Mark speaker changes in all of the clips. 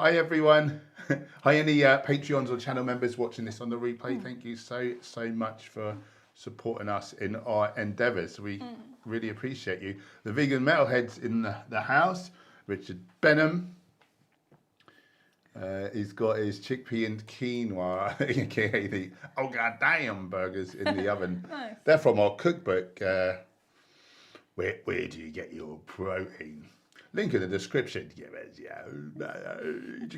Speaker 1: Hi everyone. Hi any Patreons or channel members watching this on the replay. Thank you so much for supporting us in our endeavours. We really appreciate you. The vegan metalheads in the house. Richard Benham. He's got his chickpea and quinoa, aka the oh god damn burgers in the oven.
Speaker 2: Nice.
Speaker 1: They're from our cookbook. Where do you get your protein? Link in the description. You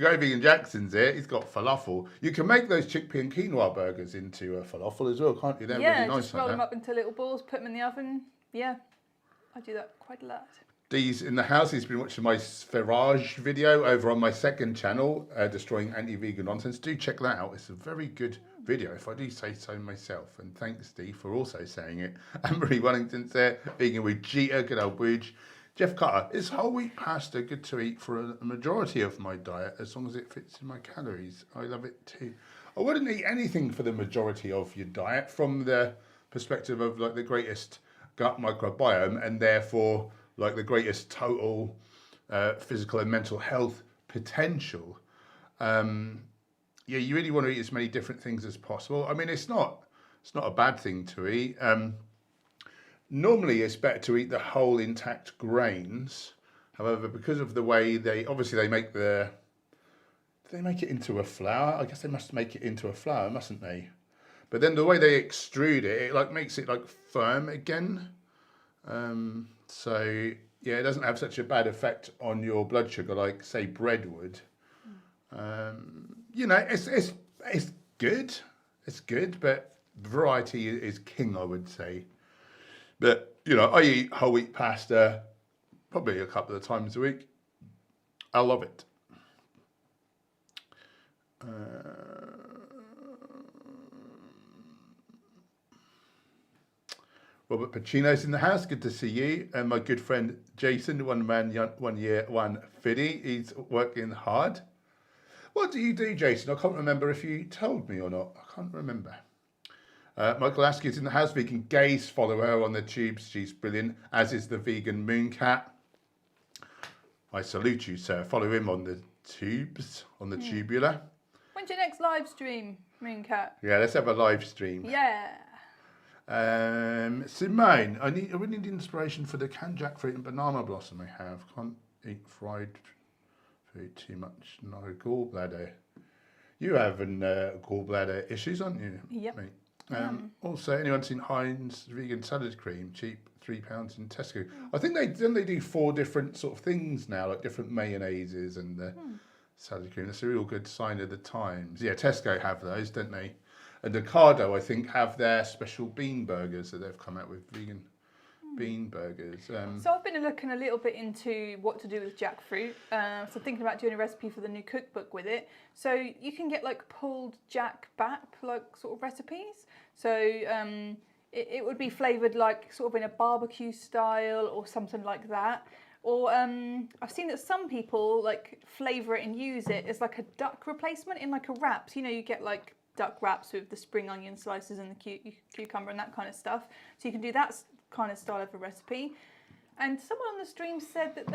Speaker 1: go Vegan Jackson's here. He's got falafel. You can make those chickpea and quinoa burgers into a falafel as well, can't you? They're really nice.
Speaker 2: Just roll them up into little balls, put them in the oven. Yeah, I do that quite a lot.
Speaker 1: Dee's in the house. He's been watching my Sferrage video over on my second channel, Destroying Anti-Vegan Nonsense. Do check that out. It's a very good video, if I do say so myself. And thanks, Dee, for also saying it. Anne-Marie Wellington's there, vegan with Gita, good old Booge. Jeff Cutter, is whole wheat pasta good to eat for a majority of my diet as long as it fits in my calories? I love it too. I wouldn't eat anything for the majority of your diet from the perspective of like the greatest gut microbiome and therefore like the greatest total physical and mental health potential. Yeah, you really want to eat as many different things as possible. I mean, it's not a bad thing to eat. Normally, it's better to eat the whole intact grains. However, because of the way they make do they make it into a flour? I guess they must make it into a flour, mustn't they? But then the way they extrude it, it like makes it like firm again. So yeah, it doesn't have such a bad effect on your blood sugar like say bread would. You know, it's good. It's good, but variety is king, I would say. But, you know, I eat whole wheat pasta probably a couple of times a week. I love it. Robert Pacino's in the house. Good to see you. And my good friend Jason, 1 man, 1 year, 1 fiddy. He's working hard. What do you do, Jason? I can't remember if you told me or not. I can't remember. Michael Askey's in the house, vegan gaze. Follow her on the tubes. She's brilliant, as is the vegan mooncat. I salute you, sir. Follow him on the tubes, on the tubular.
Speaker 2: When's your next live stream, Mooncat?
Speaker 1: Yeah, let's have a live stream.
Speaker 2: Yeah.
Speaker 1: Simone, I really need inspiration for the canned jackfruit and banana blossom I have. Can't eat fried food too much. No gallbladder. You have gallbladder issues, aren't you?
Speaker 2: Yep.
Speaker 1: Mate? Also, anyone seen Heinz vegan salad cream? Cheap, £3 in Tesco. I think they do 4 different sort of things now, like different mayonnaises and the salad cream. That's a real good sign of the times. Yeah, Tesco have those, don't they? And Ocado, I think, have their special bean burgers that they've come out with, vegan bean burgers.
Speaker 2: So I've been looking a little bit into what to do with jackfruit. So thinking about doing a recipe for the new cookbook with it. So you can get like pulled jack bap, like sort of recipes. So it would be flavoured like sort of in a barbecue style or something like that. Or I've seen that some people like flavour it and use it as like a duck replacement in like a wrap. So, you know, you get like duck wraps with the spring onion slices and the cucumber and that kind of stuff. So you can do that kind of style of a recipe. And someone on the stream said that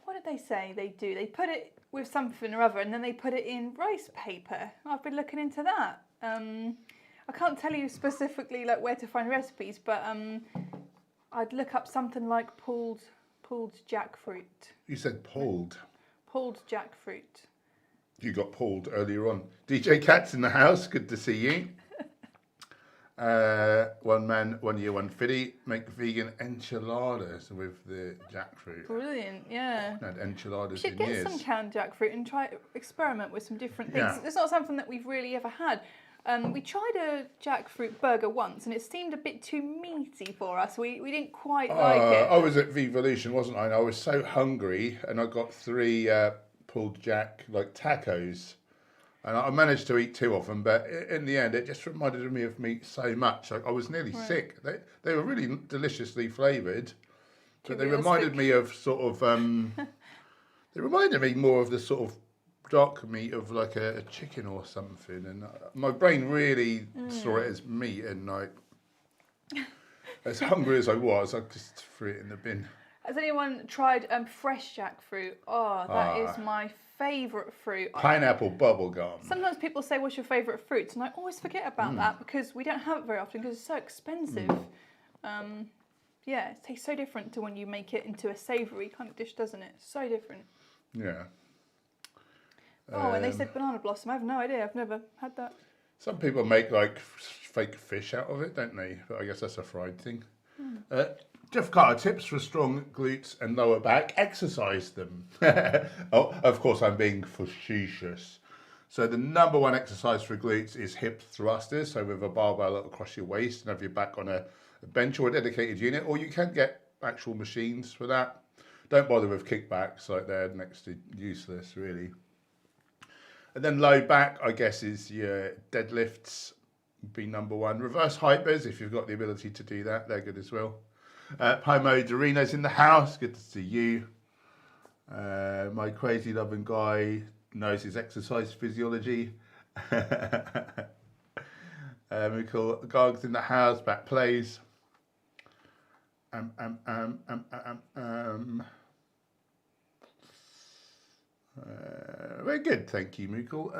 Speaker 2: what did they say they do? They put it with something or other and then they put it in rice paper. I've been looking into that. I can't tell you specifically like where to find recipes, but I'd look up something like pulled jackfruit.
Speaker 1: You said pulled.
Speaker 2: Pulled jackfruit.
Speaker 1: You got pulled earlier on. DJ Cat's in the house. Good to see you. 1 man, 1 year, 1 fiddy. Make vegan enchiladas with the jackfruit.
Speaker 2: Brilliant, yeah.
Speaker 1: I've had enchiladas
Speaker 2: We should
Speaker 1: in
Speaker 2: get
Speaker 1: years.
Speaker 2: some canned jackfruit and try experiment with some different things.
Speaker 1: Yeah.
Speaker 2: It's not something that we've really ever had. We tried a jackfruit burger once and it seemed a bit too meaty for us. We didn't quite like it.
Speaker 1: I was at Vivolution, wasn't I? And I was so hungry and I got 3 pulled jack like tacos. And I managed to eat 2 of them, but in the end, it just reminded me of meat so much. I was nearly sick. They were really deliciously flavoured, but they reminded me of sort of, they reminded me more of the sort of dark meat of like a chicken or something. And my brain really saw it as meat, and like, as hungry as I was, I just threw it in the bin.
Speaker 2: Has anyone tried fresh jackfruit? Oh, that is my favourite fruit?
Speaker 1: Pineapple bubble gum.
Speaker 2: Sometimes people say, what's your favourite fruits? And I always forget about that because we don't have it very often because it's so expensive. Yeah, it tastes so different to when you make it into a savoury kind of dish, doesn't it? So different.
Speaker 1: Yeah.
Speaker 2: Oh, and they said banana blossom. I have no idea. I've never had that.
Speaker 1: Some people make like fake fish out of it, don't they? But I guess that's a fried thing. Jeff Carter, tips for strong glutes and lower back. Exercise them. Oh, of course, I'm being facetious. So the number one exercise for glutes is hip thrusters. So with a barbell across your waist and have your back on a bench or a dedicated unit, or you can get actual machines for that. Don't bother with kickbacks, like they're next to useless, really. And then low back, I guess, is your deadlifts, be number one. Reverse hypers, if you've got the ability to do that, they're good as well. Pomo Dorino's in the house, good to see you. My crazy loving guy knows his exercise physiology. We call Garg's in the house, back plays. Very good, thank you, Mukul.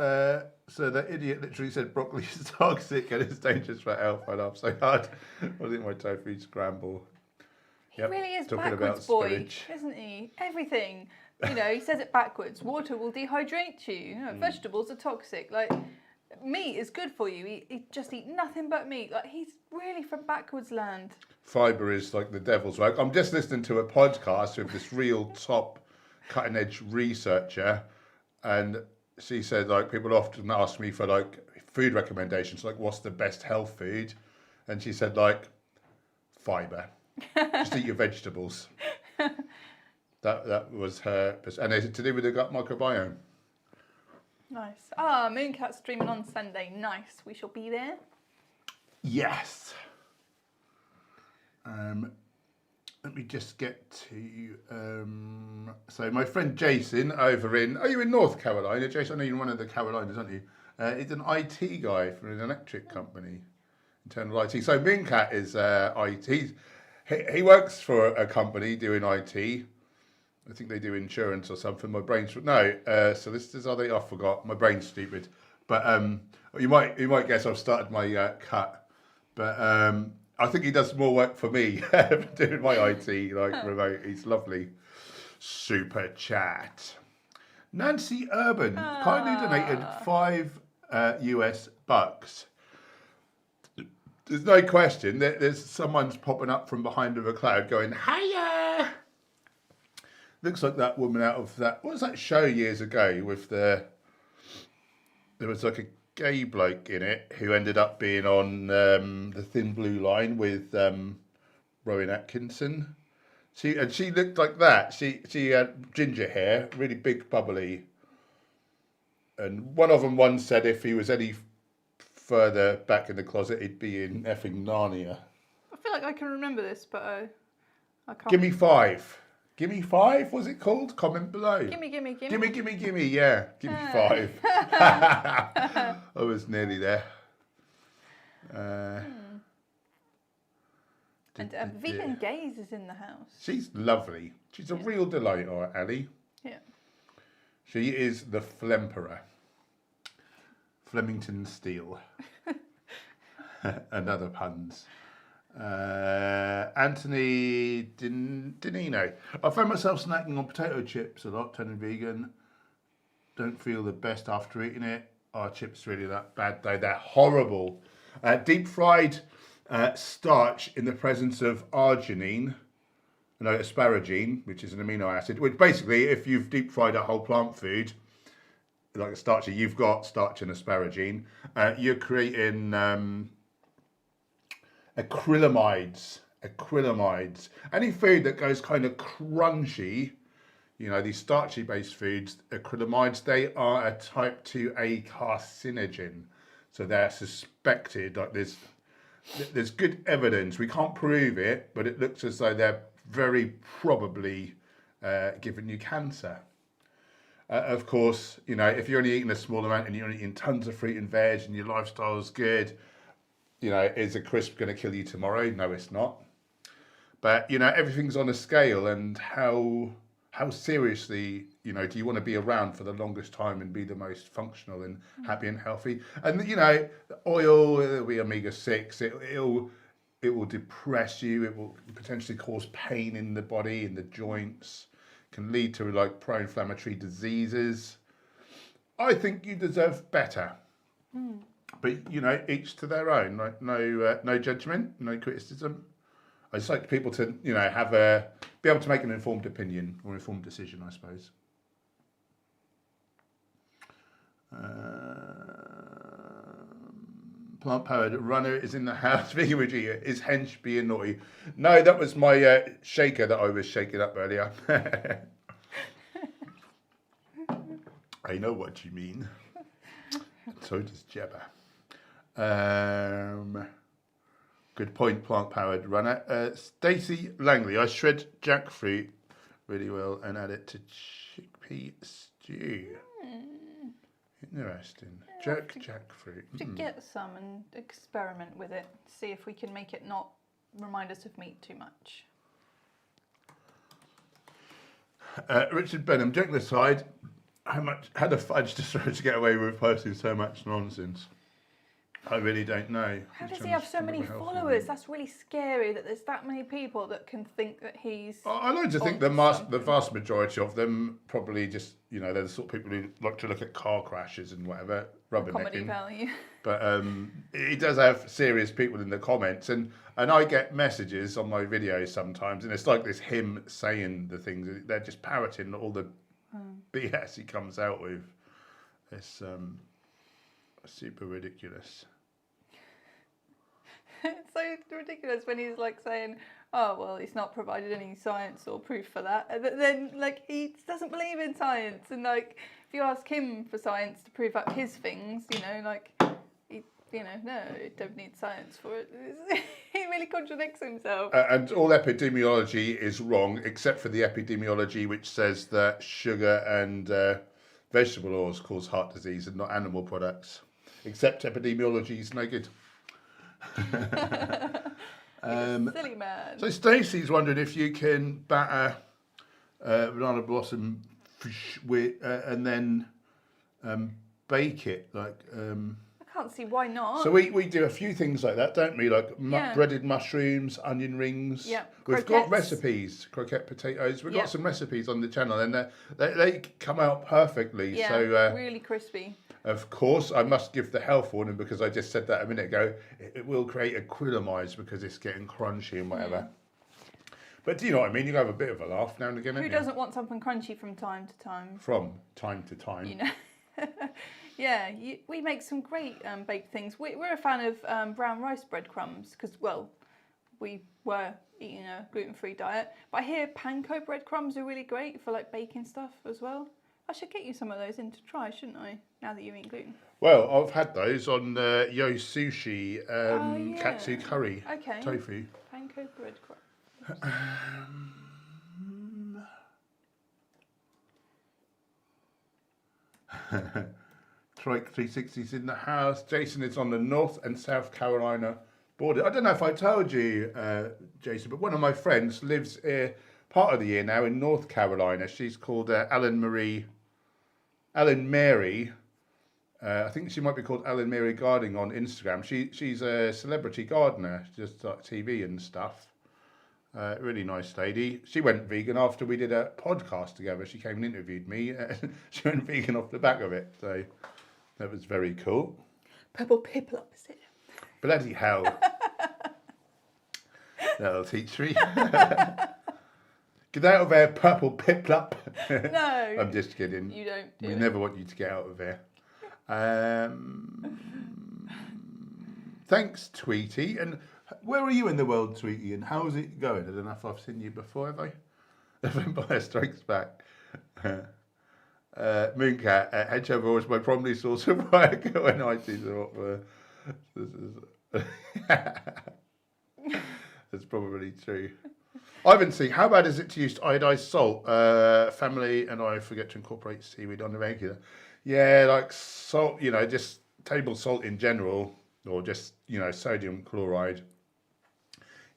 Speaker 1: So the idiot literally said broccoli is toxic and it's dangerous for health. I laughed so hard. I think my tofu scramble.
Speaker 2: He really is backwards boy, isn't he? Everything. You know, he says it backwards. Water will dehydrate you. You know, vegetables are toxic. Like, meat is good for you. He just eat nothing but meat. Like, he's really from backwards land.
Speaker 1: Fibre is like the devil's work. I'm just listening to a podcast with this real top cutting edge researcher, and she said, like, people often ask me for like food recommendations, like what's the best health food, and she said, like, fibre. Just eat your vegetables. That was her, and it's to do with the gut microbiome.
Speaker 2: Nice. Ah, Mooncat's streaming on Sunday. Nice. We shall be there.
Speaker 1: Yes. Let me just get to. So my friend Jason over in. Are you in North Carolina, Jason? I know you're in one of the Carolinas, aren't you? He's an IT guy for an electric company, internal IT. So Mooncat is IT. He works for a company doing IT. I think they do insurance or something. My brain's solicitors are they? I forgot. My brain's stupid. But you might guess I've started my cut. But I think he does more work for me doing my IT like remote. He's lovely. Super chat. Nancy Urban kindly donated $5 US. There's no question that there's someone's popping up from behind of a cloud going, hiya! Looks like that woman out of that, what was that show years ago with there was like a gay bloke in it who ended up being on the Thin Blue Line with Rowan Atkinson. She looked like that. She had ginger hair, really big, bubbly. And one of them once said if he was any further back in the closet, he'd be in effing Narnia.
Speaker 2: I feel like I can remember this, but I can't.
Speaker 1: Give me 5. Give me 5, was it called? Comment below.
Speaker 2: Gimme.
Speaker 1: Yeah. Give me 5. I was nearly there.
Speaker 2: And Vegan Gaze is in the house.
Speaker 1: She's lovely. She's a real delight, Ali.
Speaker 2: Yeah.
Speaker 1: She is the Flemperer. Flemington Steel. And other puns. Anthony Dinino. I find myself snacking on potato chips a lot, turning vegan. Don't feel the best after eating it. Are chips really that bad though? They're horrible. Deep fried starch in the presence of asparagine, which is an amino acid, which basically, if you've deep fried a whole plant food, like a starchy, you've got starch and asparagine, you're creating acrylamides. Any food that goes kind of crunchy, these starchy based foods, acrylamides, they are a type 2A carcinogen. So they're suspected, like there's good evidence. We can't prove it, but it looks as though they're very probably giving you cancer. Of course, if you're only eating a small amount and you're only eating tons of fruit and veg and your lifestyle's good, is a crisp going to kill you tomorrow? No, it's not. But, everything's on a scale, and how seriously You know, do you want to be around for the longest time and be the most functional and happy and healthy? And you know, oil, it'll be omega-6. It will depress you. It will potentially cause pain in the body, in the joints. Can lead to like pro-inflammatory diseases. I think you deserve better. But you know, each to their own. Like no judgment, no criticism. I just like people to, you know, be able to make an informed opinion or informed decision, I suppose. Plant powered runner is in the house. Vegan Regina, is Hench being naughty? No, that was my shaker that I was shaking up earlier. I know what you mean. So does Gemma. Good point, plant-powered runner. Stacey Langley, I shred jackfruit really well and add it to chickpea stew. Interesting. Jackfruit.
Speaker 2: Should get some and experiment with it. See if we can make it not remind us of meat too much.
Speaker 1: Richard Benham, joking aside, how the fudge decided to get away with posting so much nonsense? I really don't know.
Speaker 2: How does he have so many followers? That's really scary that there's that many people that can think that he's...
Speaker 1: I like to think the vast majority of them probably just, you know, they're the sort of people who like to look at car crashes and whatever, rubbernecking.
Speaker 2: Comedy value.
Speaker 1: But he does have serious people in the comments, and I get messages on my videos sometimes, and it's like this him saying the things. They're just parroting all the BS he comes out with. It's super ridiculous.
Speaker 2: It's so ridiculous when he's like saying, oh, well, he's not provided any science or proof for that. But then, like, he doesn't believe in science. And, like, if you ask him for science to prove up his things, you know, like, he, you know, no, you don't need science for it. He really contradicts himself.
Speaker 1: And all epidemiology is wrong, except for the epidemiology which says that sugar and vegetable oils cause heart disease and not animal products. Except epidemiology is no good.
Speaker 2: Silly man.
Speaker 1: So Stacey's wondering if you can batter banana blossom with and then bake it like.
Speaker 2: I can't see why not.
Speaker 1: So we do a few things like that, don't we? Like breaded mushrooms, onion rings.
Speaker 2: Yeah.
Speaker 1: We've got recipes, croquette potatoes. We've got some recipes on the channel, and they come out perfectly.
Speaker 2: Yeah,
Speaker 1: so
Speaker 2: really crispy.
Speaker 1: Of course, I must give the health warning because I just said that a minute ago. It will create acrylamide because it's getting crunchy and whatever. But do you know what I mean? You have a bit of a laugh now and again.
Speaker 2: Who doesn't want something crunchy from time to time?
Speaker 1: From time to time.
Speaker 2: You know. Yeah, we make some great baked things. We're a fan of brown rice breadcrumbs because, well, we were eating a gluten-free diet. But I hear panko breadcrumbs are really great for like baking stuff as well. I should get you some of those in to try, shouldn't I? Now that you eat gluten.
Speaker 1: Well, I've had those on Yo Sushi katsu curry tofu.
Speaker 2: Panko breadcrumbs.
Speaker 1: Trike 360's in the house. Jason is on the North and South Carolina border. I don't know if I told you, Jason, but one of my friends lives here part of the year now in North Carolina. She's called Alan Mary. I think she might be called Alan Mary Gardening on Instagram. She's a celebrity gardener, just like TV and stuff. Really nice lady. She went vegan after we did a podcast together. She came and interviewed me. She went vegan off the back of it. So that was very cool.
Speaker 2: Purple piplup, is it?
Speaker 1: Bloody hell. That'll teach me. Get out of there, purple piplup.
Speaker 2: No.
Speaker 1: I'm just kidding.
Speaker 2: You don't do
Speaker 1: We
Speaker 2: it.
Speaker 1: never want you to get out of there. Thanks, Tweety. And where are you in the world, Tweety? And how is it going? I don't know if I've seen you before, have I? The Vampire Strikes Back. Mooncat, Hench Herbivore is my primary source of work when I do the That's probably true. I haven't seen. How bad is it to use iodized salt? Family and I forget to incorporate seaweed on the regular. Yeah, like salt, you know, just table salt in general, or just, you know, sodium chloride.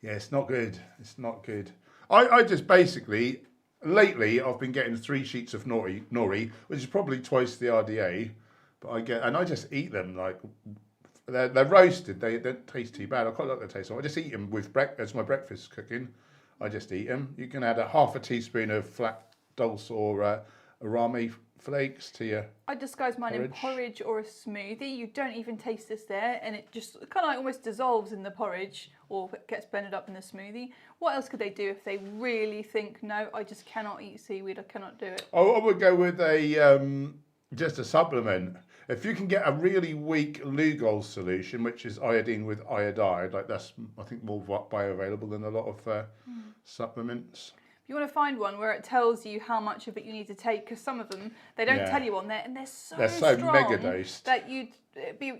Speaker 1: Yeah, it's not good. It's not good. I just basically lately I've been getting 3 sheets of nori, which is probably twice the RDA, but I just eat them like they're roasted. They don't taste too bad. I quite like the taste. So I just eat them with as my breakfast cooking. I just eat them. You can add a half a teaspoon of flat dulse or arame flakes to your
Speaker 2: I disguise mine in porridge or a smoothie. You don't even taste this there, and it just kind of like almost dissolves in the porridge or gets blended up in the smoothie. What else could they do if they really think, no, I just cannot eat seaweed, I cannot do it?
Speaker 1: I would go with a just a supplement. If you can get a really weak Lugol solution, which is iodine with iodide, like that's I think more bioavailable than a lot of supplements.
Speaker 2: You want to find one where it tells you how much of it you need to take, because some of them they don't tell you on there, and they're so strong
Speaker 1: mega dosed
Speaker 2: that you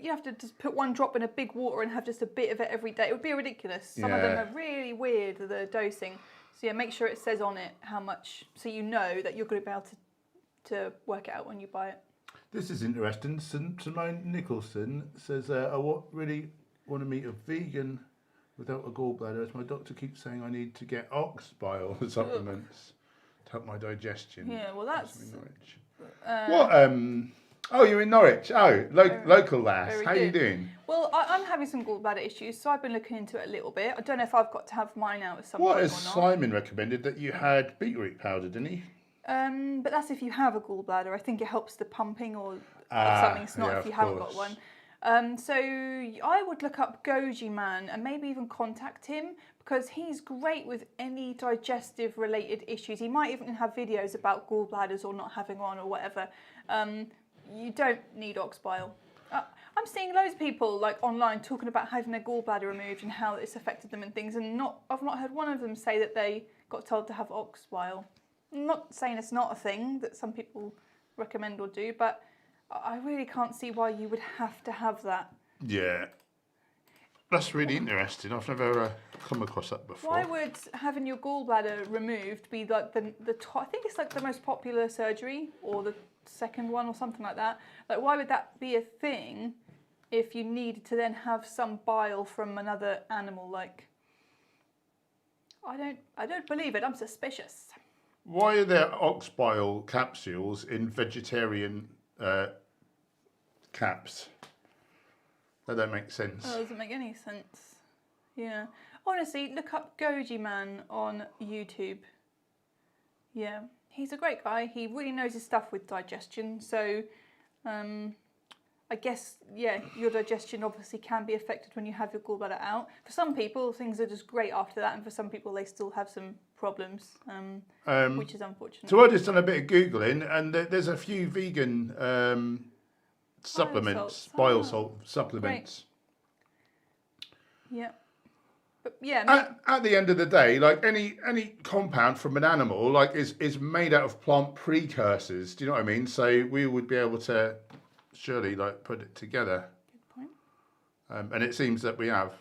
Speaker 2: have to just put 1 drop in a big water and have just a bit of it every day. It would be ridiculous. Some of them are really weird, the dosing. So yeah, make sure it says on it how much, so you know that you're going to be able to work it out when you buy it.
Speaker 1: This is interesting. Simone Nicholson says, I really want to meet a vegan without a gallbladder, as my doctor keeps saying I need to get ox bile supplements to help my digestion.
Speaker 2: Yeah, well that's...
Speaker 1: What? Oh, you're in Norwich. Oh, local lass. How are you doing?
Speaker 2: Well, I'm having some gallbladder issues, so I've been looking into it a little bit. I don't know if I've got to have mine out at some point or not.
Speaker 1: What has Simon recommended that you had beetroot powder, didn't he?
Speaker 2: But that's if you have a gallbladder. I think it helps the pumping or something. It's not if you haven't got one. So I would look up Goji Man and maybe even contact him, because he's great with any digestive related issues. He might even have videos about gallbladders or not having one or whatever. You don't need ox bile. I'm seeing loads of people like online talking about having their gallbladder removed and how it's affected them and things, and I've not heard one of them say that they got told to have ox bile. I'm not saying it's not a thing that some people recommend or do, but I really can't see why you would have to have that.
Speaker 1: Yeah, that's really interesting. I've never come across that before.
Speaker 2: Why would having your gallbladder removed be like the top? I think it's like the most popular surgery or the second one or something like that. Like, why would that be a thing if you needed to then have some bile from another animal? Like, I don't believe it. I'm suspicious.
Speaker 1: Why are there ox bile capsules in vegetarian caps? That don't make sense.
Speaker 2: That doesn't make any sense. Yeah. Honestly, look up Goji Man on YouTube. Yeah. He's a great guy. He really knows his stuff with digestion. So, I guess, yeah, your digestion obviously can be affected when you have your gallbladder out. For some people, things are just great after that, and for some people, they still have some problems, which is unfortunate.
Speaker 1: So I just done a bit of Googling, and there's a few vegan supplements, bile salt supplements.
Speaker 2: Great. Yeah. But yeah.
Speaker 1: At the end of the day, like any compound from an animal, like is made out of plant precursors. Do you know what I mean? So we would be able to surely like put it together.
Speaker 2: Good point.
Speaker 1: And it seems that we have.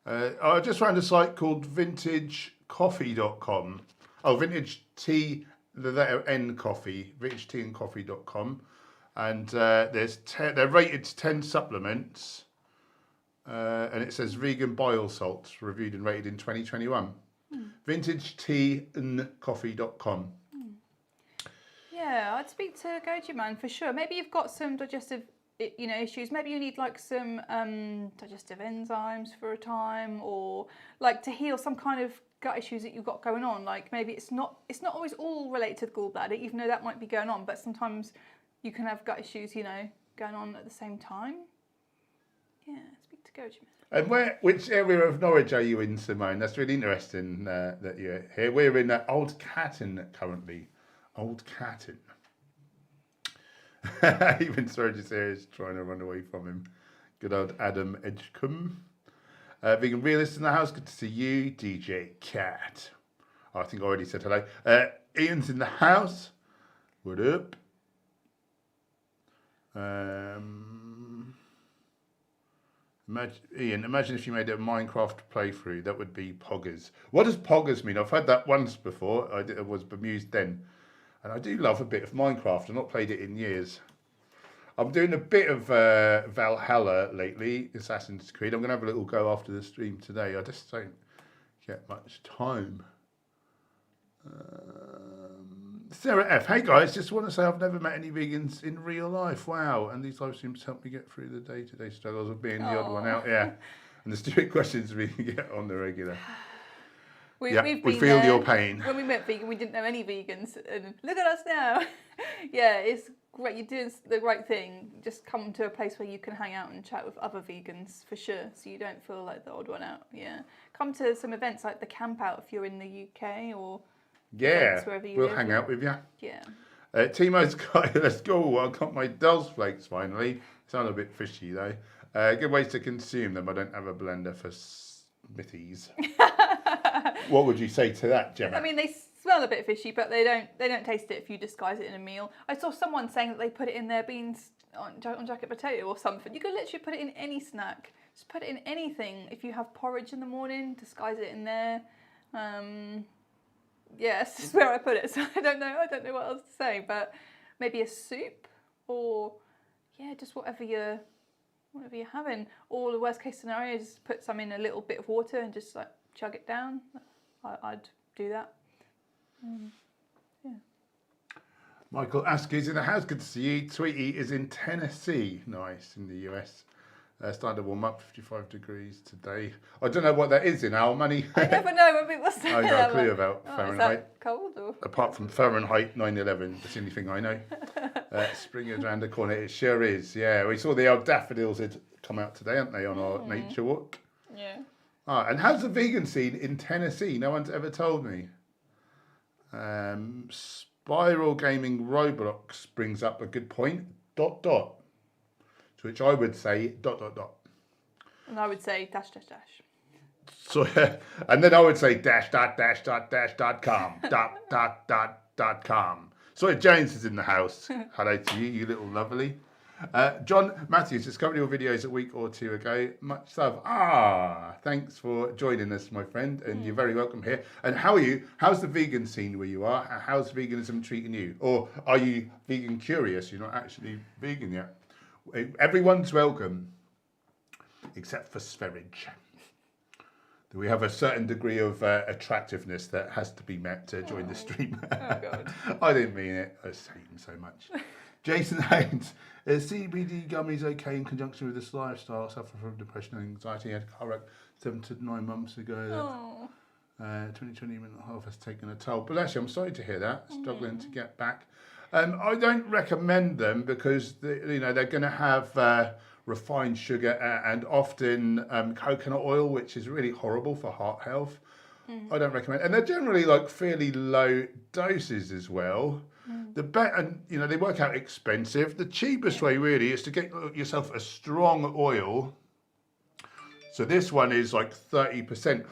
Speaker 1: I just found a site called vintagecoffee.com. Oh, vintage tea, the letter N coffee, vintageteaandcoffee.com. And they're rated 10 supplements. And it says vegan bile salts reviewed and rated in 2021. Vintageteaandcoffee.com.
Speaker 2: Yeah, I'd speak to Goji Man for sure. Maybe you've got some digestive, issues. Maybe you need like some digestive enzymes for a time, or like to heal some kind of gut issues that you've got going on. Like maybe it's not always all related to the gallbladder, even though that might be going on. But sometimes you can have gut issues, going on at the same time. Yeah, speak to Goji Man.
Speaker 1: And which area of Norwich are you in, Simone? That's really interesting that you're here. We're in Old Catton currently. Old Catton. Even Sturgis here is trying to run away from him. Good old Adam Edgecombe. Vegan Realist in the house. Good to see you. DJ Cat. Oh, I think I already said hello. Ian's in the house. What up? Imagine if you made a Minecraft playthrough. That would be poggers. What does poggers mean? I've had that once before. I was bemused then. And I do love a bit of Minecraft. I've not played it in years. I'm doing a bit of Valhalla lately, Assassin's Creed. I'm going to have a little go after the stream today. I just don't get much time. Sarah F. Hey guys, just want to say I've never met any vegans in real life. Wow, and these live streams help me get through the day-to-day struggles of being the odd one out. Yeah, and the stupid questions we get on the regular.
Speaker 2: We
Speaker 1: feel your pain.
Speaker 2: When we met vegan, we didn't know any vegans, and look at us now. Yeah, it's great. You're doing the right thing. Just come to a place where you can hang out and chat with other vegans for sure, so you don't feel like the odd one out. Yeah, come to some events like the Camp Out if you're in the UK or wherever you
Speaker 1: we'll
Speaker 2: live.
Speaker 1: hang out with you.
Speaker 2: Yeah.
Speaker 1: Timo's got, let's go. I got my Dell's flakes finally. Sound a bit fishy though. Good ways to consume them. I don't have a blender for smithies. What would you say to that, Gemma?
Speaker 2: I mean, they smell a bit fishy, but they don't taste it if you disguise it in a meal. I saw someone saying that they put it in their beans on jacket potato or something. You could literally put it in any snack. Just put it in anything. If you have porridge in the morning, disguise it in there. Yeah, this is where I put it. So I don't know what else to say. But maybe a soup, or just whatever you're having. Or the worst case scenario, just put some in a little bit of water and just like chug it down. I'd do that.
Speaker 1: Michael Askey's in the house. Good to see you. Tweety is in Tennessee. Nice, in the US. Starting to warm up, 55 degrees today. I don't know what that is in our money.
Speaker 2: I never know when people say
Speaker 1: I've got a clue about Fahrenheit.
Speaker 2: Is that cold or?
Speaker 1: Apart from Fahrenheit 9/11, that's the only thing I know. Spring is around the corner. It sure is. Yeah, we saw the old daffodils had come out today, haven't they, on our nature walk?
Speaker 2: Yeah.
Speaker 1: And how's the vegan scene in Tennessee? No one's ever told me. Spiral Gaming Roblox brings up a good point. ... To which I would say ...
Speaker 2: And I would say ...
Speaker 1: So, and then I would say ... .com. Sorry, James is in the house. Hello to you, you little lovely. John Matthews discovered your videos a week or two ago. Much love. Thanks for joining us, my friend, and you're very welcome here. And how are you? How's the vegan scene where you are? How's veganism treating you? Or are you vegan curious? You're not actually vegan yet. Everyone's welcome, except for Sverige. We have a certain degree of attractiveness that has to be met to join the stream.
Speaker 2: Oh, God.
Speaker 1: I didn't mean it. I hate him so much. Jason Haynes, is CBD gummies okay in conjunction with this lifestyle? Suffer from depression and anxiety. Had a car wreck 7 to 9 months ago. 2020 mental health has taken a toll. But actually, I'm sorry to hear that. Struggling to get back. I don't recommend them because they're going to have refined sugar and often coconut oil, which is really horrible for heart health. I don't recommend, and they're generally like fairly low doses as well. The and they work out expensive. The cheapest way really is to get yourself a strong oil. So this one is like 30%,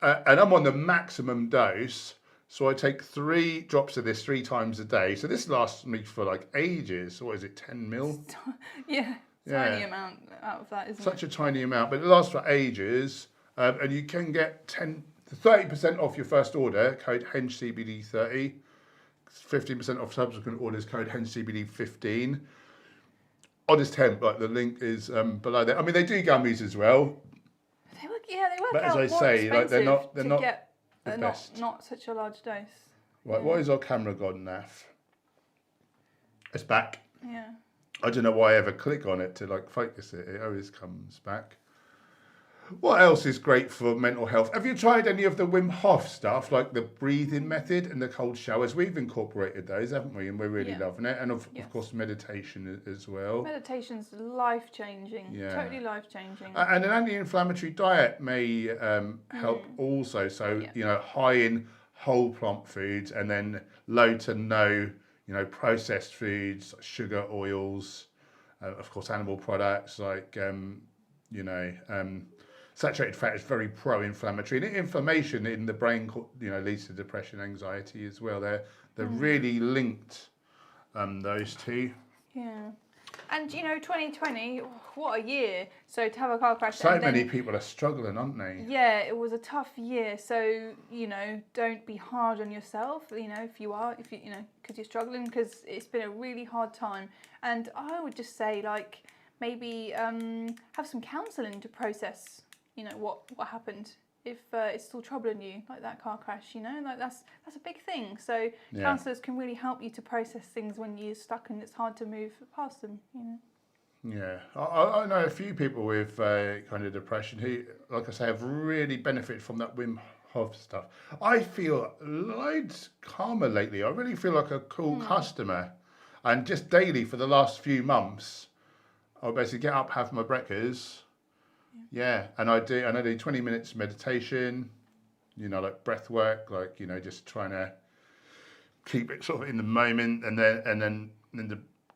Speaker 1: and I'm on the maximum dose. So I take 3 drops of this 3 times a day. So this lasts me for like ages. What is it, 10 mil?
Speaker 2: Tiny amount out of that, isn't it?
Speaker 1: Such a tiny amount, but it lasts for ages. And you can get 30% off your first order, code HenchCBD30. 15% off subsequent orders, code HenchCBD15. Honest Hemp, like the link is below there. I mean, they do gummies as well.
Speaker 2: They work
Speaker 1: but
Speaker 2: out
Speaker 1: as I
Speaker 2: more
Speaker 1: say, like they're not
Speaker 2: they're not such a large dose.
Speaker 1: Right, what is our camera gone, Naff? It's back.
Speaker 2: Yeah.
Speaker 1: I don't know why I ever click on it to like focus it. It always comes back. What else is great for mental health? Have you tried any of the Wim Hof stuff, like the breathing method and the cold showers? We've incorporated those, haven't we? And we're really loving it. And of course, meditation as well. Meditation's
Speaker 2: life-changing. Yeah. Totally life-changing.
Speaker 1: And an anti-inflammatory diet may help also. So, high in whole plant foods and then low to no, processed foods, sugar, oils, of course, animal products like, saturated fat is very pro-inflammatory, and inflammation in the brain, leads to depression, anxiety as well. They're really linked, those two.
Speaker 2: Yeah, and 2020, what a year! So to have a car crash.
Speaker 1: So many people are struggling, aren't they?
Speaker 2: Yeah, it was a tough year. So don't be hard on yourself. If you because you're struggling, because it's been a really hard time. And I would just say, maybe have some counselling to process. What happened if it's still troubling you, like that car crash, you know, like that's a big thing. So
Speaker 1: Yeah.
Speaker 2: counsellors can really help you to process things when you're stuck and it's hard to move past them, you know.
Speaker 1: Yeah, I know a few people with kind of depression who, like I say, have really benefited from that Wim Hof stuff. I feel loads calmer lately. I really feel like a cool customer. And just daily for the last few months, I'll basically get up, have my breakfast. Yeah, and I do 20 minutes meditation, you know, like breath work, like, you know, just trying to keep it sort of in the moment, and then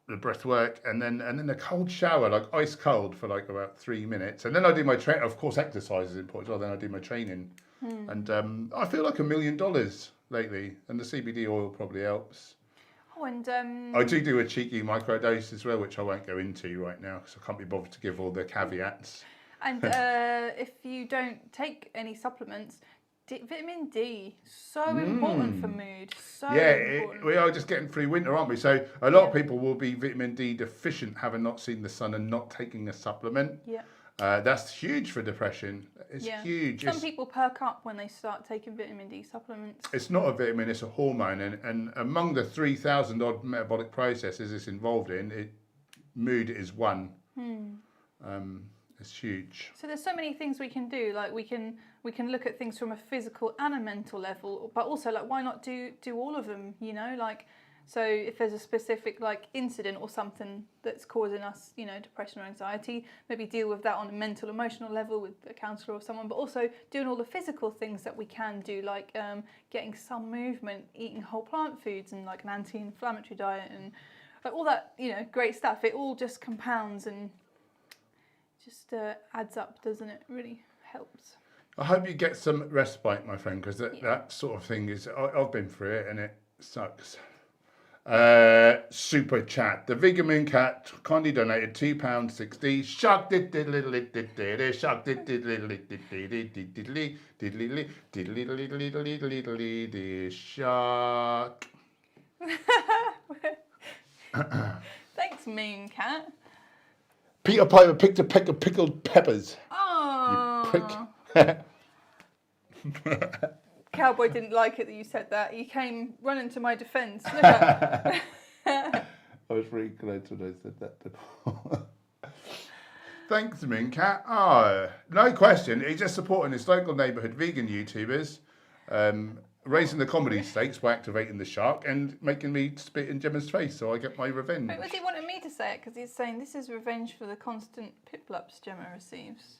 Speaker 1: the breath work, and then a cold shower, like ice cold, for like about 3 minutes, and then I do my of course exercise is important as well. Then I do my training, and I feel like $1 million lately, and the CBD oil probably helps.
Speaker 2: Oh, and
Speaker 1: I do a cheeky microdose as well, which I won't go into right now because I can't be bothered to give all the caveats.
Speaker 2: And if you don't take any supplements, vitamin D, so important for mood. So important.
Speaker 1: We are just getting through winter, aren't we? So a lot of people will be vitamin D deficient, having not seen the sun and not taking a supplement.
Speaker 2: Yeah.
Speaker 1: That's huge for depression. It's huge.
Speaker 2: Some people perk up when they start taking vitamin D supplements.
Speaker 1: It's not a vitamin, it's a hormone. And among the 3,000 odd metabolic processes it's involved in, mood is one. It's huge.
Speaker 2: So there's so many things we can do. Like we can look at things from a physical and a mental level, but also like why not do all of them? You know, like so if there's a specific like incident or something that's causing us, you know, depression or anxiety, maybe deal with that on a mental, emotional level with a counsellor or someone, but also doing all the physical things that we can do, like getting some movement, eating whole plant foods, and like an anti-inflammatory diet, and like all that, you know, great stuff. It all just compounds and just adds up, doesn't it? Really helps.
Speaker 1: I hope you get some respite, my friend, because that sort of thing is, I've been through it and it sucks. Super chat. The Vegan Moon Cat kindly donated £2.60. Shark did diddly diddly shark did diddly diddly diddly diddly diddly shark.
Speaker 2: Thanks, Moon Cat.
Speaker 1: Peter Piper picked a peck of pickled peppers.
Speaker 2: Oh.
Speaker 1: You prick.
Speaker 2: Cowboy didn't like it that you said that. He came running to my defence. Look at
Speaker 1: I was really glad when I said that. Thanks, Mincat. Oh, no question. He's just supporting his local neighbourhood vegan YouTubers, raising the comedy stakes by activating the shark and making me spit in Gemma's face so I get my revenge.
Speaker 2: Wait, was he wanting me to say it? Because he's saying this is revenge for the constant pip-ups Gemma receives.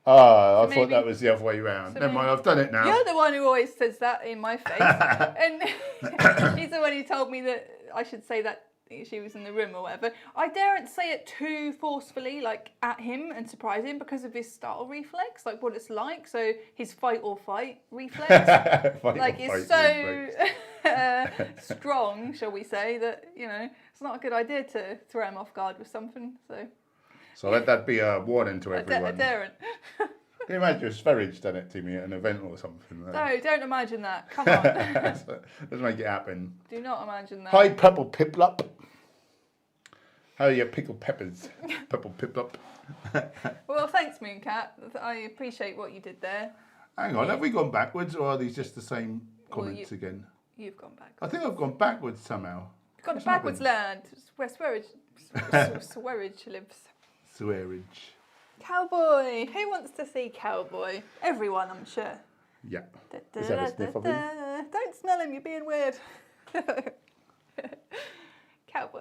Speaker 1: I thought that was the other way around.
Speaker 2: So
Speaker 1: Never mind, I've done it now.
Speaker 2: You're the one who always says that in my face. And he's the one who told me that I should say that she was in the room or whatever. I daren't say it too forcefully, like at him and surprise him because of his startle reflex, like what it's like. So his fight or fight reflex, is so strong, shall we say, that, you know, it's not a good idea to throw him off guard with something. So
Speaker 1: let that be a warning to everyone.
Speaker 2: I daren't.
Speaker 1: Can you imagine if Sverige done it to me at an event or something?
Speaker 2: No, don't imagine that. Come on.
Speaker 1: Let's make it happen.
Speaker 2: Do not imagine that.
Speaker 1: Hi, Purple Piplup. How are your pickled peppers? Purple Piplup.
Speaker 2: Well, thanks, Mooncat. I appreciate what you did there.
Speaker 1: Hang on, have we gone backwards or are these just the same comments again?
Speaker 2: You've gone backwards.
Speaker 1: I think I've gone backwards somehow.
Speaker 2: You've gone to backwards land, where Swearage lives.
Speaker 1: Swearage.
Speaker 2: Cowboy. Who wants to see Cowboy? Everyone, I'm sure.
Speaker 1: Yeah. Is that a sniff of him?
Speaker 2: Don't smell him, you're being weird. Cowboy.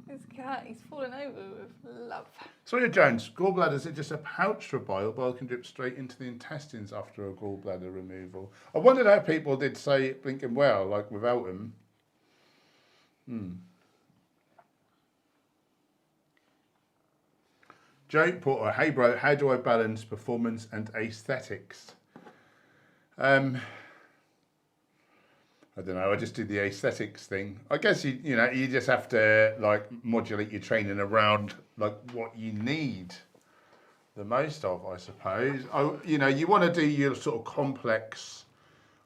Speaker 2: This cat, he's falling over with love.
Speaker 1: Sonia Jones, gallbladders are just a pouch for bile. Bile can drip straight into the intestines after a gallbladder removal. I wondered how people did say blinking well, like without them. Joe Porter, hey bro, how do I balance performance and aesthetics? I don't know, I just do the aesthetics thing. I guess you just have to like modulate your training around like what you need the most of, I suppose. You want to do your sort of complex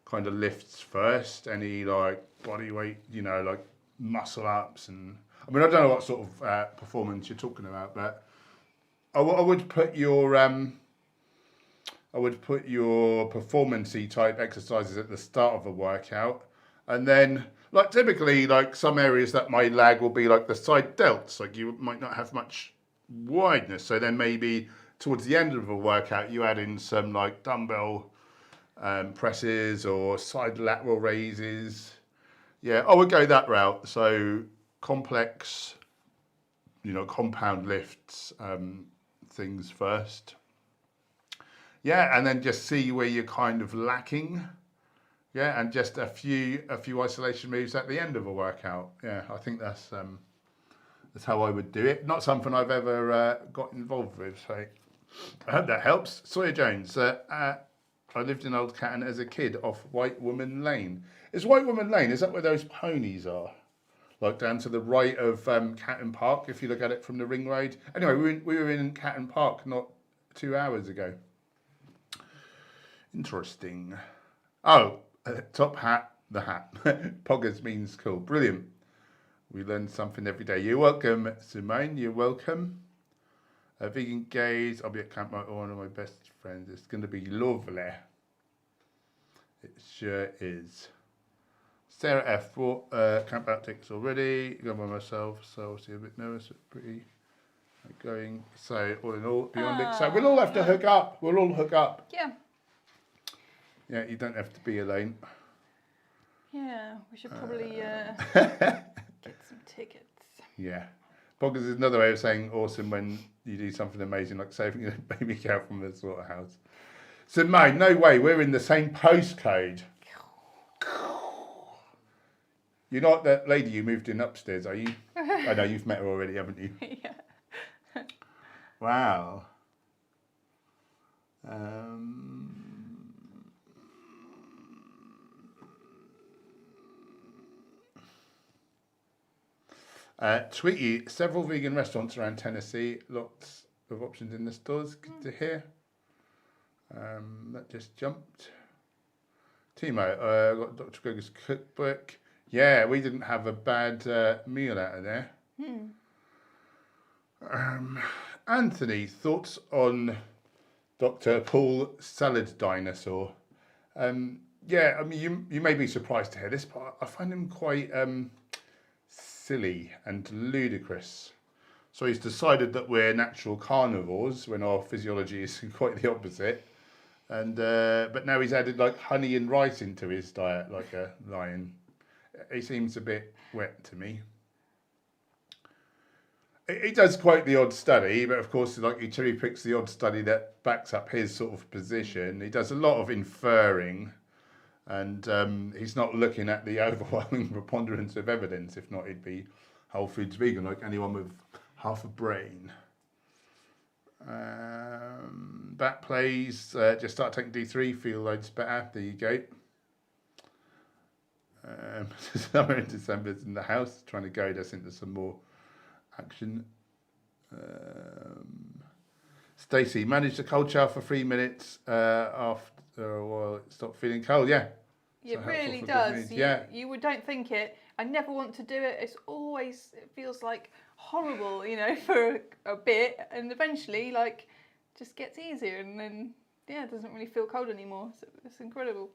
Speaker 1: kind of lifts first, any like body weight, like muscle ups, and I mean I don't know what sort of performance you're talking about, but I would put your performance-y type exercises at the start of a workout, and then like typically like some areas that might lag will be like the side delts, like you might not have much wideness, so then maybe towards the end of a workout you add in some like dumbbell presses or side lateral raises. Yeah, I would go that route. So complex, compound lifts, things first. Yeah, and then just see where you're kind of lacking. Yeah, and just a few isolation moves at the end of a workout. Yeah, I think that's how I would do it. Not something I've ever got involved with. So I hope that helps. Sawyer Jones. I lived in Old Catton as a kid off White Woman Lane. Is White Woman Lane, is that where those ponies are? Like down to the right of Catton Park, if you look at it from the ring road. Anyway, we were in Catton Park not 2 hours ago. Interesting. Oh, top hat, the hat. Poggers means cool. Brilliant. We learn something every day. You're welcome, Simone. You're welcome. Vegan gays. I'll be at Camp with one of my best friends. It's going to be lovely. It sure is. Sarah F. Camp out ticks already. Going by myself, so obviously a bit nervous, but pretty going. So all in all, beyond it. So we'll all have to hook up. We'll all hook up.
Speaker 2: Yeah.
Speaker 1: Yeah, you don't have to be alone.
Speaker 2: Yeah, we should probably get some tickets.
Speaker 1: Yeah. Poggers is another way of saying awesome when you do something amazing, like saving a baby cow from the slaughterhouse. So, mate, no way, we're in the same postcode. You're not that lady you moved in upstairs, are you? I know, you've met her already, haven't you?
Speaker 2: Yeah.
Speaker 1: Wow. Tweety, several vegan restaurants around Tennessee, lots of options in the stores. Good to hear. That just jumped. Timo, got Dr. Greger's cookbook. Yeah, we didn't have a bad meal out of there. Anthony, thoughts on Dr. Paul Salad Dinosaur? Yeah, I mean, you may be surprised to hear this, but I find him quite silly and ludicrous. So he's decided that we're natural carnivores when our physiology is quite the opposite. And but now he's added like honey and rice into his diet like a lion. He seems a bit wet to me. He does quote the odd study, but of course, like he cherry picks the odd study that backs up his sort of position. He does a lot of inferring, and he's not looking at the overwhelming preponderance of evidence. If not, he'd be whole foods vegan, like anyone with half a brain. Back plays, just start taking D3, feel loads better. There you go. Summer in December's in the house, trying to guide us into some more action. Stacey, manage the cold shower for 3 minutes after a while it stopped feeling cold. Yeah.
Speaker 2: It really does. You don't think it. I never want to do it. It feels like horrible, for a bit, and eventually, like, just gets easier, and then it doesn't really feel cold anymore. So it's incredible.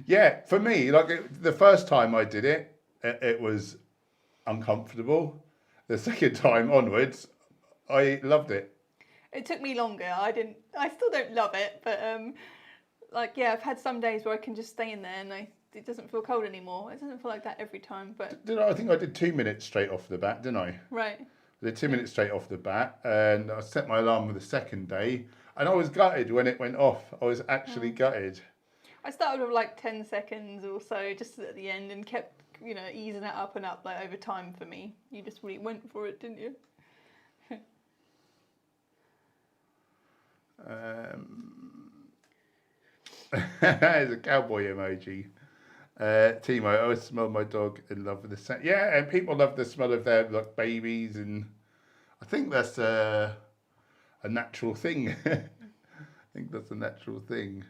Speaker 1: Yeah, for me, like the first time I did it, it was uncomfortable. The second time onwards, I loved it.
Speaker 2: It took me longer. I still don't love it, but I've had some days where I can just stay in there and it doesn't feel cold anymore. It doesn't feel like that every time, but
Speaker 1: I think I did 2 minutes straight off the bat, didn't I?
Speaker 2: Right.
Speaker 1: I did 2 minutes straight off the bat, and I set my alarm for the second day, and I was gutted when it went off. I was actually gutted.
Speaker 2: I started with like 10 seconds or so just at the end and kept, easing it up and up like over time for me. You just really went for it, didn't you?
Speaker 1: There's a cowboy emoji. Timo, I smell my dog in love with the scent. Yeah, and people love the smell of their babies, and I think that's a natural thing. I think that's a natural thing.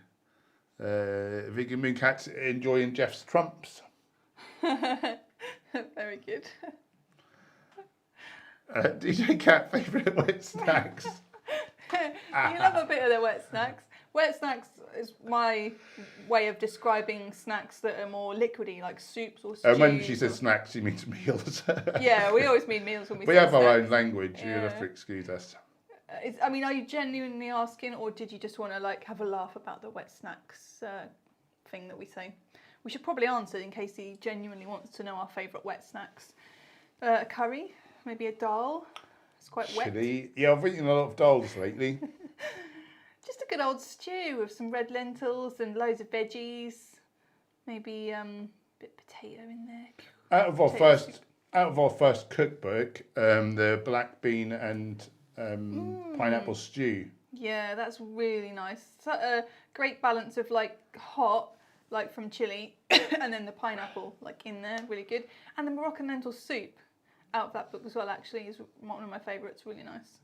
Speaker 1: Vegan Moon Cat's enjoying Jeff's trumps.
Speaker 2: Very good.
Speaker 1: DJ Cat, favourite wet snacks?
Speaker 2: You love a bit of the wet snacks. Wet snacks is my way of describing snacks that are more liquidy, like soups or stews.
Speaker 1: And when she says snacks, she means meals.
Speaker 2: Yeah, we always mean meals when we
Speaker 1: We
Speaker 2: say
Speaker 1: have our
Speaker 2: snacks.
Speaker 1: own language.
Speaker 2: Yeah.
Speaker 1: You'll have to excuse us.
Speaker 2: I mean, are you genuinely asking, or did you just want to like have a laugh about the wet snacks thing that we say? We should probably answer in case he genuinely wants to know our favourite wet snacks. A curry, maybe a dal. It's quite wet.
Speaker 1: Chili. Yeah, I've eaten a lot of dolls lately.
Speaker 2: Just a good old stew with some red lentils and loads of veggies. Maybe a bit of potato in there.
Speaker 1: Out of our first cookbook, the black bean and pineapple stew.
Speaker 2: Yeah, that's really nice. It's a great balance of like hot, like from chili, and then the pineapple like in there, really good. And the Moroccan lentil soup out of that book as well actually is one of my favourites, really nice.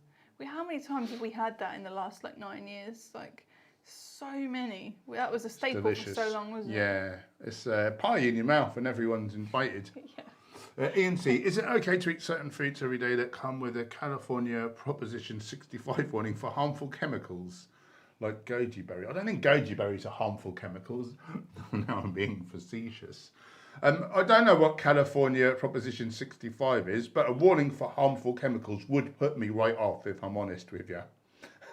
Speaker 2: How many times have we had that in the last like 9 years? Like so many. That was a staple for so long, wasn't it?
Speaker 1: Yeah, it's pie in your mouth and everyone's invited.
Speaker 2: Yeah.
Speaker 1: Ian C, is it okay to eat certain foods every day that come with a California Proposition 65 warning for harmful chemicals, like goji berry? I don't think goji berries are harmful chemicals. Now I'm being facetious. I don't know what California Proposition 65 is, but a warning for harmful chemicals would put me right off, if I'm honest with you.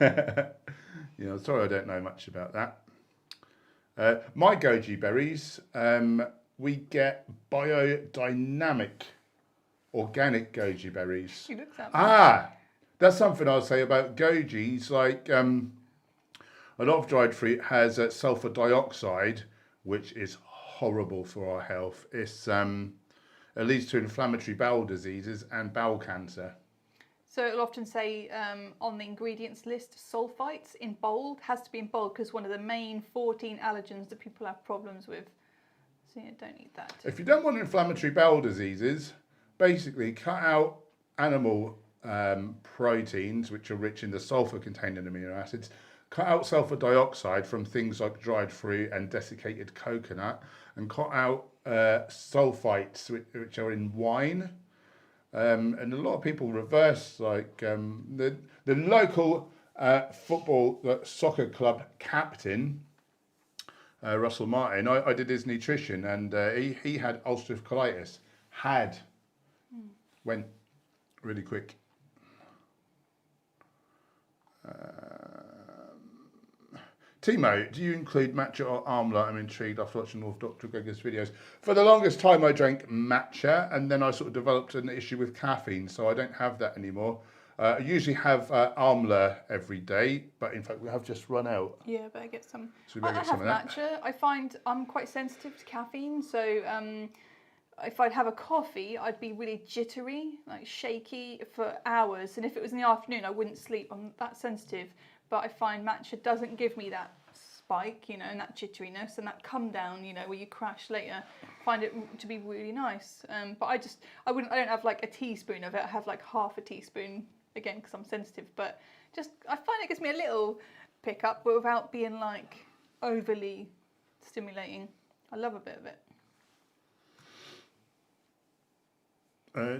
Speaker 1: Sorry I don't know much about that. My goji berries, we get biodynamic organic goji berries.
Speaker 2: She looks at me.
Speaker 1: That's something I'll say about gojis. Like a lot of dried fruit has sulfur dioxide, which is horrible for our health. It leads to inflammatory bowel diseases and bowel cancer.
Speaker 2: So it'll often say on the ingredients list, sulfites in bold, has to be in bold because one of the main 14 allergens that people have problems with. So yeah, don't eat that.
Speaker 1: If you don't want inflammatory bowel diseases, basically cut out animal proteins, which are rich in the sulfur-containing amino acids. Cut out sulfur dioxide from things like dried fruit and desiccated coconut, and cut out sulfites, which are in wine. And a lot of people reverse, like the local football soccer club captain, Russell Martin. I did his nutrition, and he had ulcerative colitis. Went really quick. Timo, do you include matcha or amla? I'm intrigued after watching all of Dr. Gregor's videos. For the longest time I drank matcha, and then I sort of developed an issue with caffeine, so I don't have that anymore. I usually have amla every day, but in fact we have just run out.
Speaker 2: Yeah, better get some.
Speaker 1: So we better get some of that.
Speaker 2: Matcha. I find I'm quite sensitive to caffeine, so if I'd have a coffee, I'd be really jittery, like shaky for hours, and if it was in the afternoon, I wouldn't sleep. I'm that sensitive. But I find matcha doesn't give me that spike, and that jitteriness and that come down, where you crash later. I find it to be really nice. But I don't have like a teaspoon of it. I have like half a teaspoon, again, because I'm sensitive. But I find it gives me a little pick up, but without being like overly stimulating. I love a bit of it.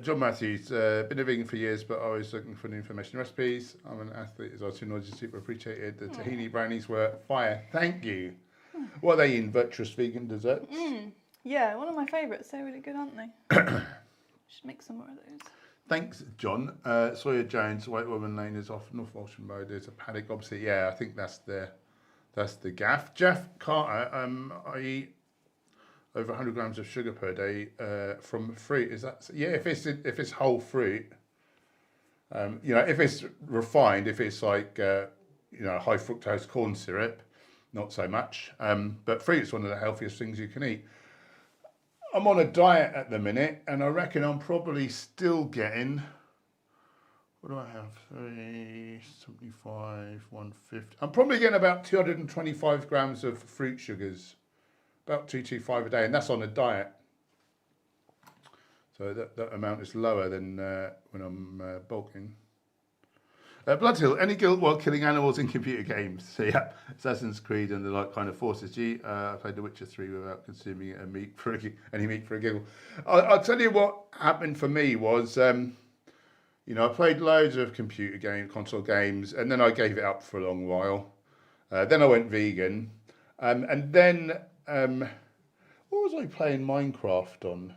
Speaker 1: John Matthews, been a vegan for years, but always looking for new information recipes. I'm an athlete as well, too. Knowledge is super appreciated. The tahini brownies were fire. Thank you. What are they in? Virtuous vegan desserts?
Speaker 2: Yeah, one of my favourites. They're really good, aren't they? Should make some more of those.
Speaker 1: Thanks, John. Sawyer Jones, White Woman Lane is off North Walsham Road. There's a paddock opposite. Yeah, I think that's the gaff. Jeff Carter, I eat over 100 grams of sugar per day from fruit. Is that, yeah? If it's whole fruit, if it's refined, if it's like high fructose corn syrup, not so much. But fruit's one of the healthiest things you can eat. I'm on a diet at the minute, and I reckon I'm probably still getting. What do I have? 375, 150. I'm probably getting about 225 grams of fruit sugars. About 225 a day, and that's on a diet. So that amount is lower than when I'm bulking. Bloodhill, any guilt while killing animals in computer games? So yeah, Assassin's Creed and the like kind of forces you. I played The Witcher 3 without consuming any meat for a giggle. I'll tell you what happened for me was, you know, I played loads of console games, and then I gave it up for a long while. Then I went vegan, and then what was I playing Minecraft on?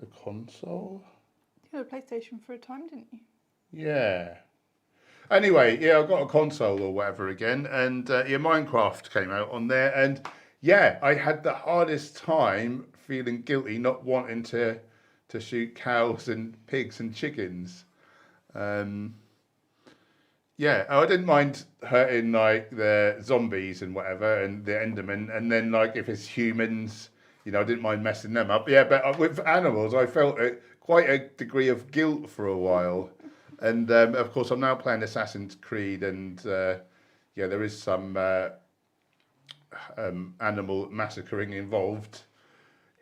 Speaker 1: A console?
Speaker 2: You had a PlayStation for a time, didn't you?
Speaker 1: Yeah. Anyway, yeah, I got a console or whatever again, and yeah, Minecraft came out on there, and yeah, I had the hardest time feeling guilty not wanting to shoot cows and pigs and chickens. Yeah, I didn't mind hurting like the zombies and whatever and the Endermen, and then like if it's humans, you know, I didn't mind messing them up. Yeah, but with animals, I felt quite a degree of guilt for a while. And of course, I'm now playing Assassin's Creed, and yeah, there is some animal massacring involved.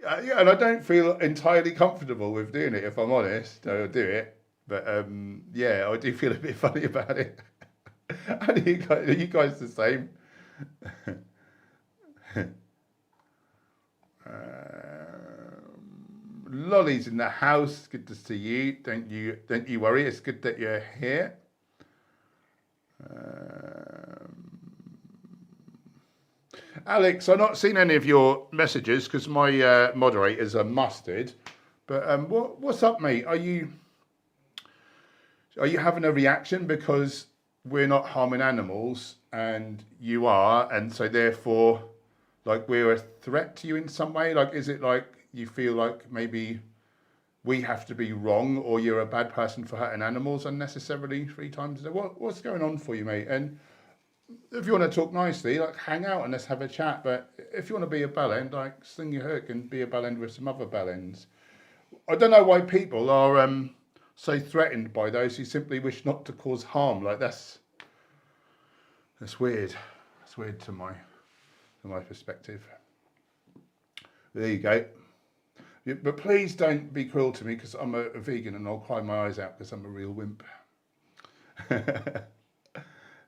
Speaker 1: Yeah, and I don't feel entirely comfortable with doing it, if I'm honest. I'll do it, but yeah, I do feel a bit funny about it. Are you guys the same? Lolly's in the house. Good to see you. Don't you worry. It's good that you're here. Alex, I've not seen any of your messages because my moderators are mustard. But what's up, mate? Are you having a reaction because we're not harming animals and you are, and so therefore, like, we're a threat to you in some way? Like, is it like you feel like maybe we have to be wrong, or you're a bad person for hurting animals unnecessarily 3 times a day? What's going on for you, mate? And if you want to talk nicely, like, hang out and let's have a chat. But if you want to be a bellend, like, sling your hook and be a bellend with some other bellends. I don't know why people are so threatened by those who simply wish not to cause harm. Like, that's weird. That's weird to my perspective. There you go. But please don't be cruel to me because I'm a vegan and I'll cry my eyes out because I'm a real wimp.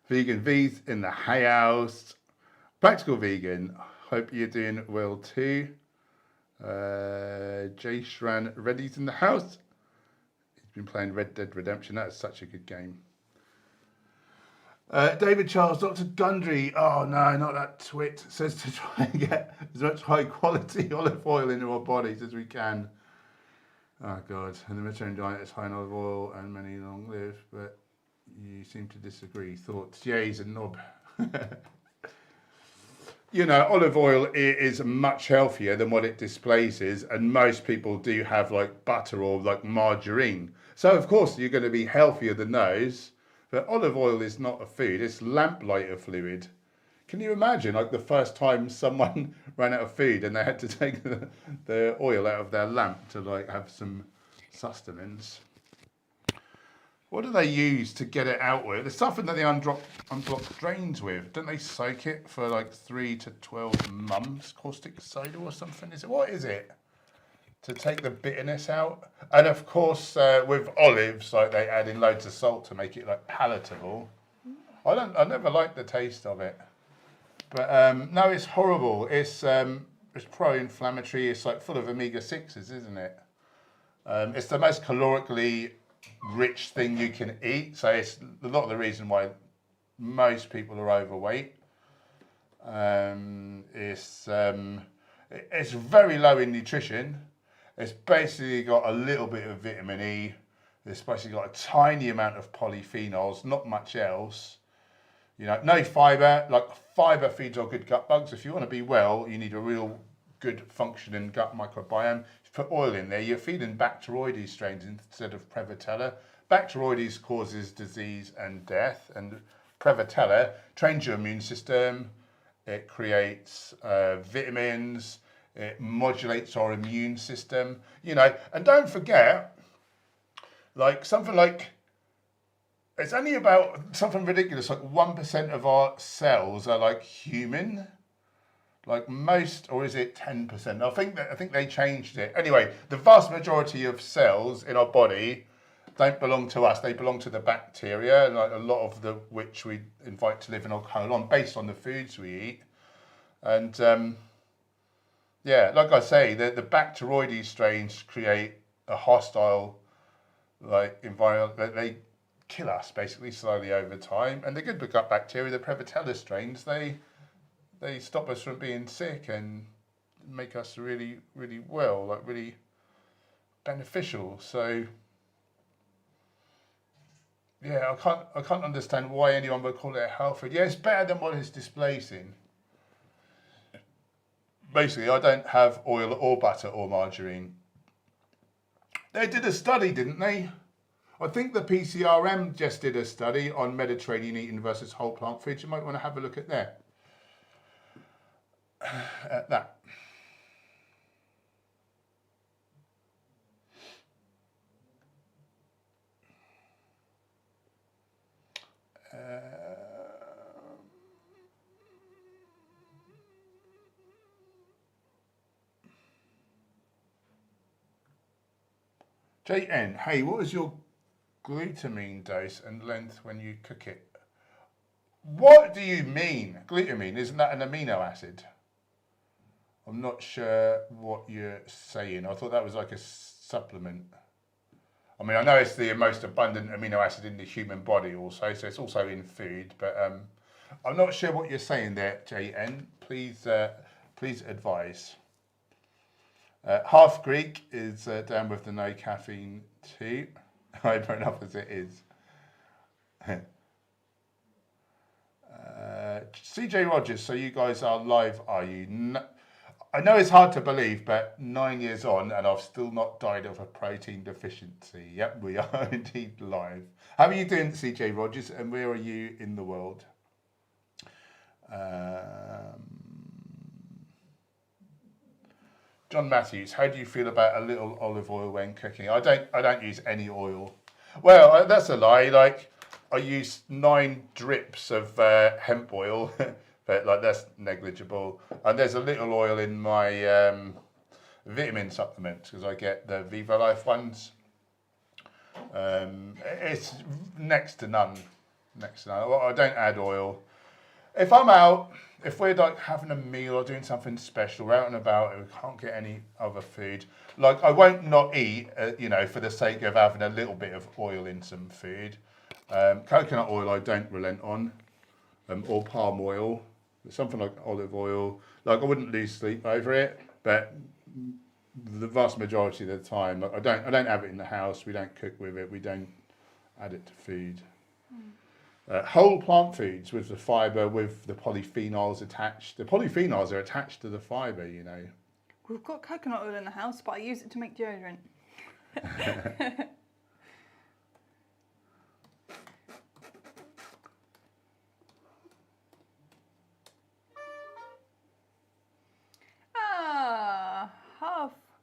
Speaker 1: Vegan V's in the house. Practical Vegan. Hope you're doing well too. Jay Shran Reddy's in the house. He's been playing Red Dead Redemption. That's such a good game. David Charles, Dr. Gundry, oh no, not that twit, says to try and get as much high quality olive oil into our bodies as we can. Oh God, and the Mediterranean diet is high in olive oil and many long live, but you seem to disagree. Thoughts? Yeah, he's a knob. You know, olive oil is much healthier than what it displays is, and most people do have like butter or like margarine. So of course you're going to be healthier than those. But olive oil is not a food, it's lamplighter fluid. Can you imagine, like, the first time someone ran out of food and they had to take the oil out of their lamp to, like, have some sustenance? What do they use to get it out with? There's something that they unblock drains with. Don't they soak it for, like, 3 to 12 months? Caustic soda or something? What is it? To take the bitterness out. And of course, with olives, like, they add in loads of salt to make it like palatable. I never liked the taste of it, but no, it's horrible. It's pro-inflammatory. It's like full of omega-6s, isn't it? It's the most calorically rich thing you can eat, so it's a lot of the reason why most people are overweight. It's very low in nutrition. It's basically got a little bit of vitamin E. It's basically got a tiny amount of polyphenols, not much else. You know, no fibre. Like, fibre feeds our good gut bugs. If you want to be well, you need a real good functioning gut microbiome. If you put oil in there, you're feeding Bacteroides strains instead of Prevotella. Bacteroides causes disease and death, and Prevotella trains your immune system. It creates vitamins. It modulates our immune system, you know. And don't forget, like, something like, it's only about something ridiculous, like 1% of our cells are like human. Like most, or is it 10%? I think they changed it. Anyway, the vast majority of cells in our body don't belong to us. They belong to the bacteria, like a lot of the which we invite to live in our colon based on the foods we eat. And yeah, like I say, the Bacteroides strains create a hostile environment. They kill us basically slowly over time. And the good gut bacteria, the Prevotella strains, they stop us from being sick and make us really, really well, like really beneficial. So yeah, I can't understand why anyone would call it a health food. Yeah, it's better than what it's displacing. Basically, I don't have oil or butter or margarine. They did a study, didn't they? I think the PCRM just did a study on Mediterranean eating versus whole plant foods. You might want to have a look at that. JN, hey, what is your glutamine dose and length when you cook it? What do you mean? Glutamine, isn't that an amino acid? I'm not sure what you're saying. I thought that was like a supplement. I mean, I know it's the most abundant amino acid in the human body also, so it's also in food, but I'm not sure what you're saying there, JN. Please advise. Half Greek is down with the no caffeine too. Hyper enough as it is. CJ Rogers, so you guys are live, are you? No, I know it's hard to believe, but 9 years on and I've still not died of a protein deficiency. Yep, we are indeed live. How are you doing, CJ Rogers, and where are you in the world? John Matthews, how do you feel about a little olive oil when cooking? I don't use any oil. Well, that's a lie. Like, I use 9 drips of hemp oil, but like that's negligible. And there's a little oil in my vitamin supplements because I get the Viva Life ones. It's next to none. Next to none. Well, I don't add oil. If I'm out, if we're like having a meal or doing something special, we're out and about, and we can't get any other food, like I won't not eat, for the sake of having a little bit of oil in some food. Coconut oil I don't relent on, or palm oil, something like olive oil. Like I wouldn't lose sleep over it, but the vast majority of the time, like, I don't have it in the house. We don't cook with it. We don't add it to food. Whole plant foods with the fibre, with the polyphenols attached. The polyphenols are attached to the fibre, you know.
Speaker 2: We've got coconut oil in the house, but I use it to make deodorant.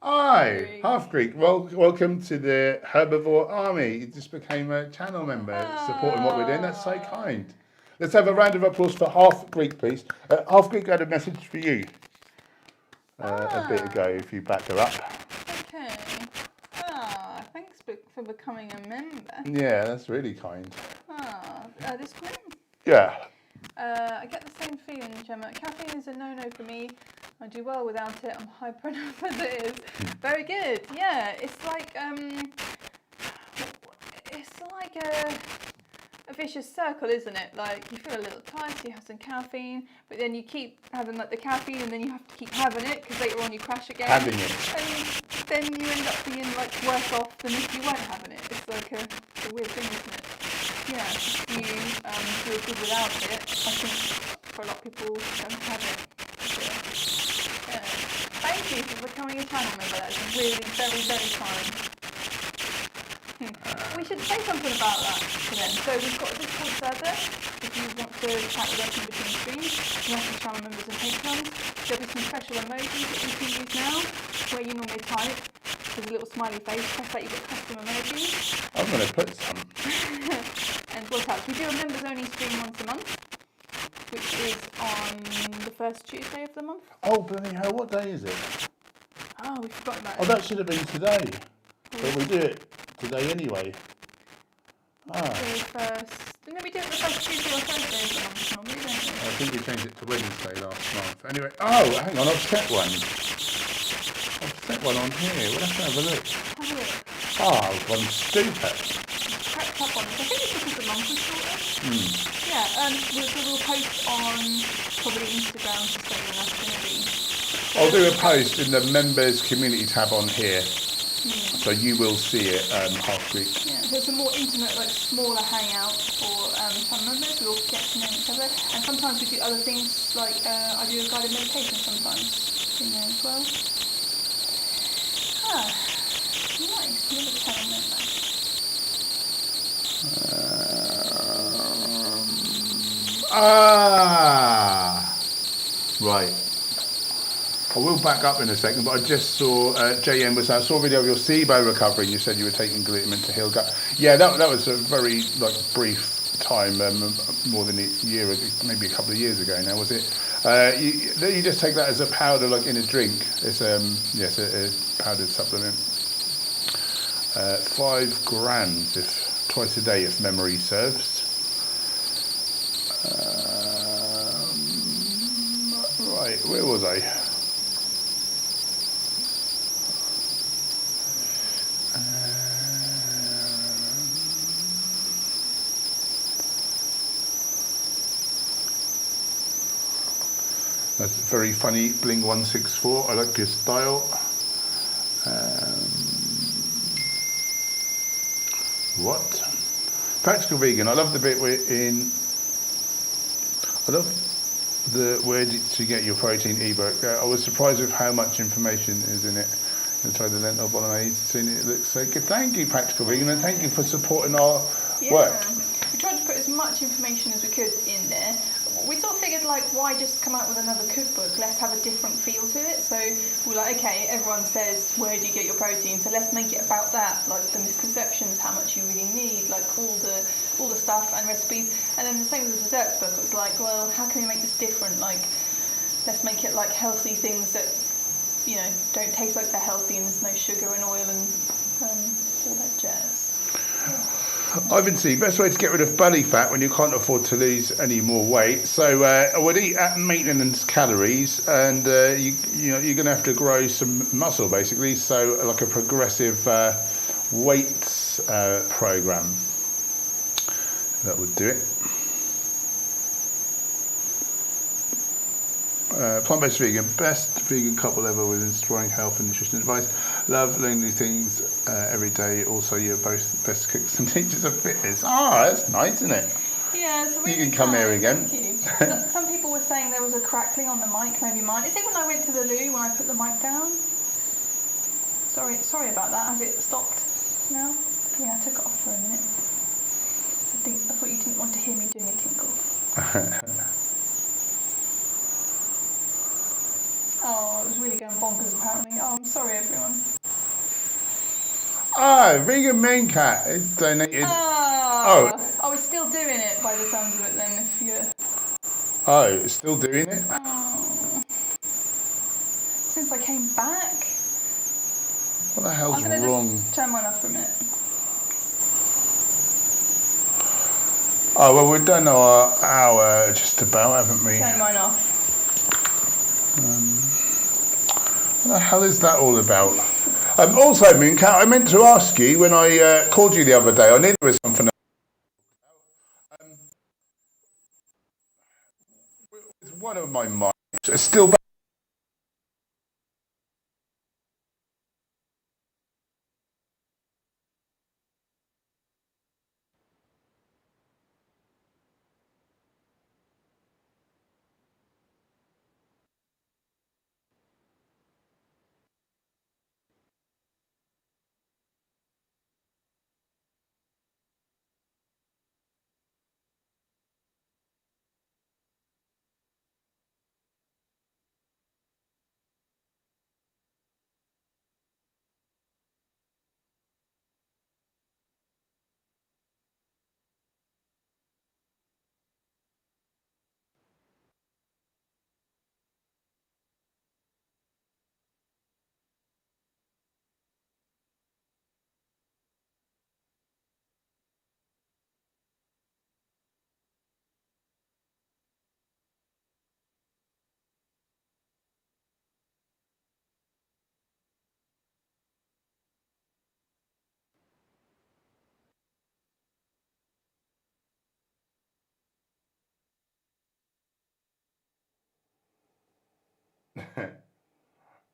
Speaker 1: Hi, Half Greek. Welcome to the Herbivore Army. You just became a channel member, supporting what we're doing. That's so kind. Let's have a round of applause for Half Greek, please. Half Greek had a message for you a bit ago, if you back her up.
Speaker 2: Okay. Thanks for becoming a member.
Speaker 1: Yeah, that's really kind.
Speaker 2: This one?
Speaker 1: Yeah.
Speaker 2: I get the same feeling, Gemma. Caffeine is a no-no for me. I do well without it. I'm hyper enough as it is. Very good. Yeah, it's like a vicious circle, isn't it? Like you feel a little tired, so you have some caffeine, but then you keep having like the caffeine, and then you have to keep having it because later on you crash again.
Speaker 1: Having it.
Speaker 2: And then you end up being like worse off than if you weren't having it. It's like a weird thing, isn't it? Yeah, you feel good without it. I think for a lot of people don't have it. Yeah. Thank you for becoming a channel member. That's really very, very kind. We should say something about that to them. So we've got a Discord server. If you want to chat with us in between streams, you have some channel members and patrons. There'll be some special emojis that you can use now, where you normally type. There's a little smiley face. Press that, you get custom emojis.
Speaker 1: I'm going to put some.
Speaker 2: And what else? We do a members only stream once a month, which is on the first Tuesday of the month.
Speaker 1: Oh, bloody hell, what day is it?
Speaker 2: Oh, we forgot about it.
Speaker 1: Oh, that should have been today. But we do it today anyway.
Speaker 2: The first. Didn't we do it the first Tuesday or Thursday of the month normally, don't we?
Speaker 1: I think we changed it to Wednesday last month. Anyway, oh, hang on, I've set one. I've set one on here. We'll have to have a look.
Speaker 2: Have a look.
Speaker 1: Oh, one stupid.
Speaker 2: Crept up on it. I think it's because the month was shorter. Yeah, we'll post on probably Instagram to say when that's going to be.
Speaker 1: I'll do a post in the members community tab on here. So you will see it half week.
Speaker 2: Yeah, so it's a more intimate, like smaller hangout for some members. We all get to know each other, and sometimes we do other things like I do a guided meditation sometimes in there as well. Nice. Look at the time there.
Speaker 1: Right. I will back up in a second, but I just saw JM I saw a video of your SIBO recovery, and you said you were taking glutamine to heal gut. Yeah, that was a very brief time, more than a year ago, maybe a couple of years ago now, was it? You just take that as a powder, like in a drink. It's yes, a powdered supplement. 5 grams, if twice a day, if memory serves. Right, where was I? That's very funny, Bling 164. I like your style. What? Practical vegan. I love the bit where I love the where to get your protein ebook. I was surprised with how much information is in it. I tried the lentil bolognese. Seen it looks so good. Thank you, Practical Vegan, and thank you for supporting our work.
Speaker 2: We tried to put as much information as we could in there. We sort of figured, like, why just come out with another cookbook? Let's have a different feel to it. So we're like, okay, everyone says, where do you get your protein? So let's make it about that, like the misconceptions, how much you really need, like all the stuff and recipes. And then the same with the desserts book. It was like, well, how can we make this different? Like, let's make it like healthy things that, you know, don't taste like they're healthy, and there's no sugar and oil and all that jazz.
Speaker 1: I've been seeing best way to get rid of belly fat when you can't afford to lose any more weight. So I would eat at maintenance calories, and you're going to have to grow some muscle basically. So like a progressive weights program that would do it. Plant-based vegan, best vegan couple ever with inspiring health and nutrition advice. Love learning new things every day. Also, you're both best cooks and teachers of fitness. That's nice, isn't it?
Speaker 2: Yeah, it's really
Speaker 1: you can come here again.
Speaker 2: Thank you. Some people were saying there was a crackling on the mic, maybe mine. Is it when I went to the loo when I put the mic down? Sorry about that. Has it stopped now? Yeah, I took it off for a minute. I thought you didn't want to hear me doing a tinkle. Oh, it was really going bonkers apparently. Oh, I'm sorry everyone.
Speaker 1: Vegan main cat is donated.
Speaker 2: Oh, we're still doing it by the sounds of it then, if you're...
Speaker 1: Oh, it's still doing it?
Speaker 2: Oh. Since I came back.
Speaker 1: What the hell's
Speaker 2: I'm
Speaker 1: wrong?
Speaker 2: Just turn mine off for a minute.
Speaker 1: Oh, well, we've done our hour just about, haven't we?
Speaker 2: Turn mine off.
Speaker 1: What the hell is that all about? Also, Mooncat, I meant to ask you when I called you the other day, I knew there was something with one of my mics. It's still back.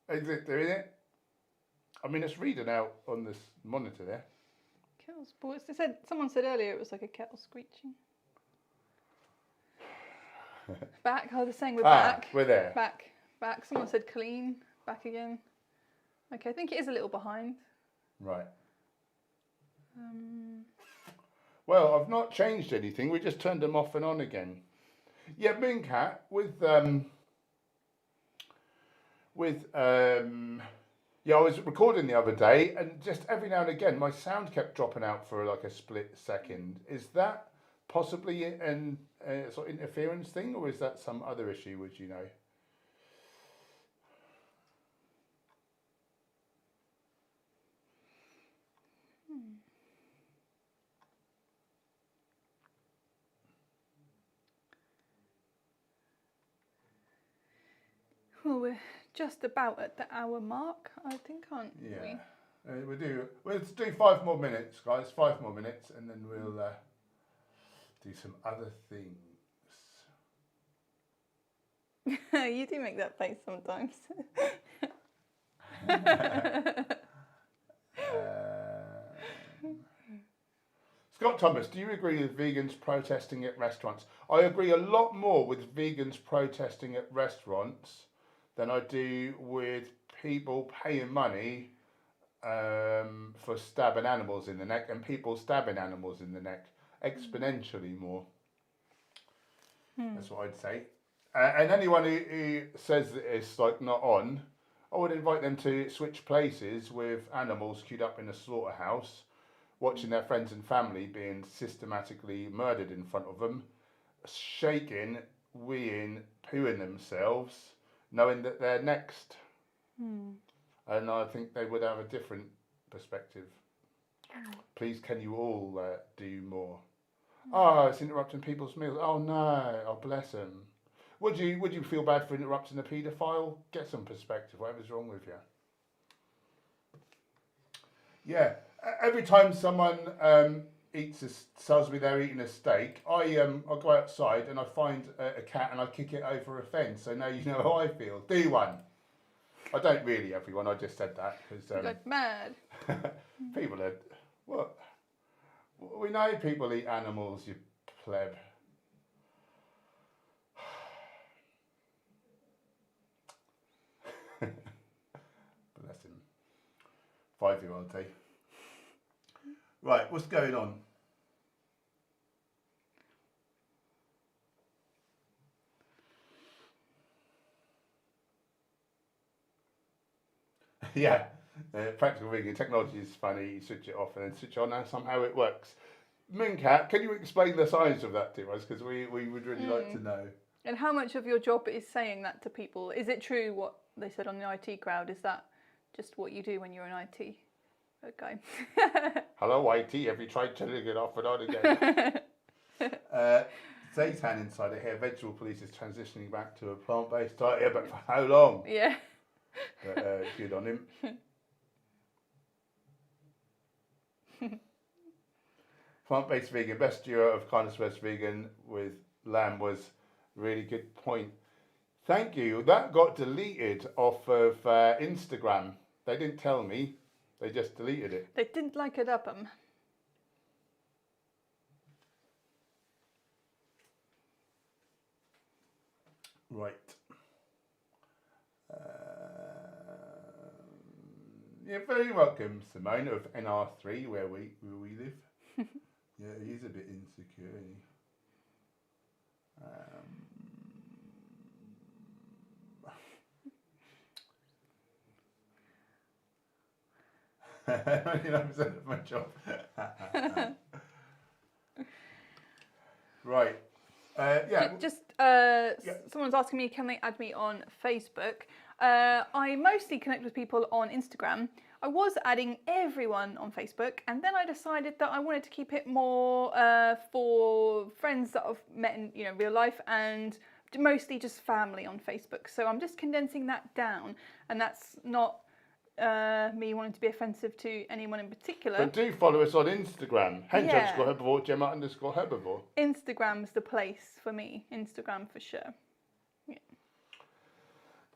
Speaker 1: Is it doing it? I mean, it's reading out on this monitor there.
Speaker 2: Kettle's boils. Someone said earlier it was like a kettle screeching. Back. Oh, they're saying we're back.
Speaker 1: We're there.
Speaker 2: Back. Someone said clean. Back again. Okay, I think it is a little behind.
Speaker 1: Right. Well, I've not changed anything. We just turned them off and on again. Yeah, Mooncat I was recording the other day, and just every now and again, my sound kept dropping out for like a split second. Is that possibly an sort of interference thing, or is that some other issue? Would you know?
Speaker 2: Well, we're just about at the hour mark, I think, aren't we?
Speaker 1: Yeah. Let's do 5 more minutes, guys. 5 more minutes, and then we'll do some other things.
Speaker 2: You do make that face sometimes.
Speaker 1: Scott Thomas, do you agree with vegans protesting at restaurants? I agree a lot more with vegans protesting at restaurants than I do with people paying money for stabbing animals in the neck, and people stabbing animals in the neck exponentially more. That's what I'd say. And anyone who says that it's like not on, I would invite them to switch places with animals queued up in a slaughterhouse, watching their friends and family being systematically murdered in front of them, shaking, weeing, pooing themselves, knowing that they're next. And I think they would have a different perspective. Please, can you all do more? Oh, it's interrupting people's meals. Oh no, oh bless them. Would you feel bad for interrupting a paedophile? Get some perspective, whatever's wrong with you. Yeah, every time someone tells me they're eating a steak, I go outside and I find a cat and I kick it over a fence. So now you know how I feel. Do one. I don't really, everyone. I just said that because
Speaker 2: You got mad.
Speaker 1: people are what? We know people eat animals. You pleb. Bless him. 5-year-old, eh? Right, what's going on? Yeah, practical vegan technology is funny. You switch it off and then switch it on, and somehow it works. Mooncat, can you explain the science of that to us? Because we would really like to know. And
Speaker 2: how much of your job is saying that to people? Is it true what they said on the IT crowd? Is that just what you do when you're an IT guy?
Speaker 1: Hello, IT. Have you tried turning it off and on again? Zaytan Insider here. Vegetable Police is transitioning back to a plant-based diet. Yeah, but for how long?
Speaker 2: Yeah.
Speaker 1: But, good on him. Plant-based vegan, best duo of kindness best vegan with lamb was really good point. Thank you. That got deleted off of Instagram. They didn't tell me. They just deleted it.
Speaker 2: They didn't like it up 'em.
Speaker 1: Right. Yeah, very welcome, Simone of NR3, where we live. Yeah, he's a bit insecure, isn't he? of my job. Right.
Speaker 2: Someone's asking me, can they add me on Facebook? I mostly connect with people on Instagram. I was adding everyone on Facebook, and then I decided that I wanted to keep it more for friends that I've met in real life, and mostly just family on Facebook. So I'm just condensing that down, and that's not me wanting to be offensive to anyone in particular.
Speaker 1: But do follow us on Instagram. Hench_herbivore, Gemma_herbivore.
Speaker 2: Instagram's the place for me. Instagram for sure. Yeah.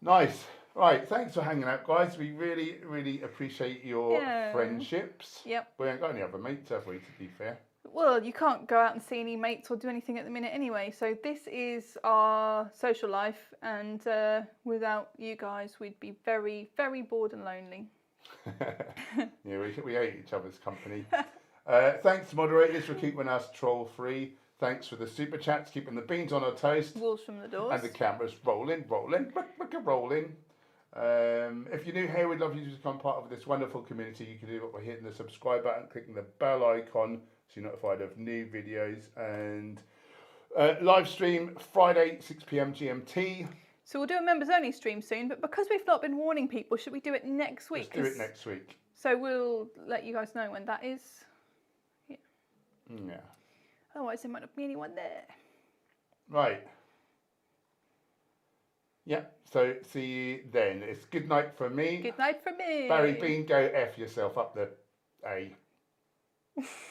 Speaker 1: Nice. Right, thanks for hanging out, guys. We really, really appreciate your
Speaker 2: Yeah.
Speaker 1: friendships.
Speaker 2: Yep.
Speaker 1: We ain't got any other mates, have we, to be fair?
Speaker 2: Well, you can't go out and see any mates or do anything at the minute anyway. So this is our social life, and without you guys, we'd be very, very bored and lonely.
Speaker 1: Yeah, we hate each other's company. Thanks, moderators, for keeping us troll-free. Thanks for the super chats, keeping the beans on our toast.
Speaker 2: Wolves from the doors.
Speaker 1: And the cameras rolling. If you're new here, we'd love you to become part of this wonderful community. You can do it by hitting the subscribe button, clicking the bell icon so you're notified of new videos. And live stream Friday, 6 p.m. GMT.
Speaker 2: So we'll do a members only stream soon, but because we've not been warning people, should we do it next week?
Speaker 1: Let's do it next week.
Speaker 2: So we'll let you guys know when that is.
Speaker 1: Yeah.
Speaker 2: Otherwise there might not be anyone there.
Speaker 1: Right. Yeah, so see you then. It's good night from me.
Speaker 2: Good night from me.
Speaker 1: Barry Bean, go F yourself up the A.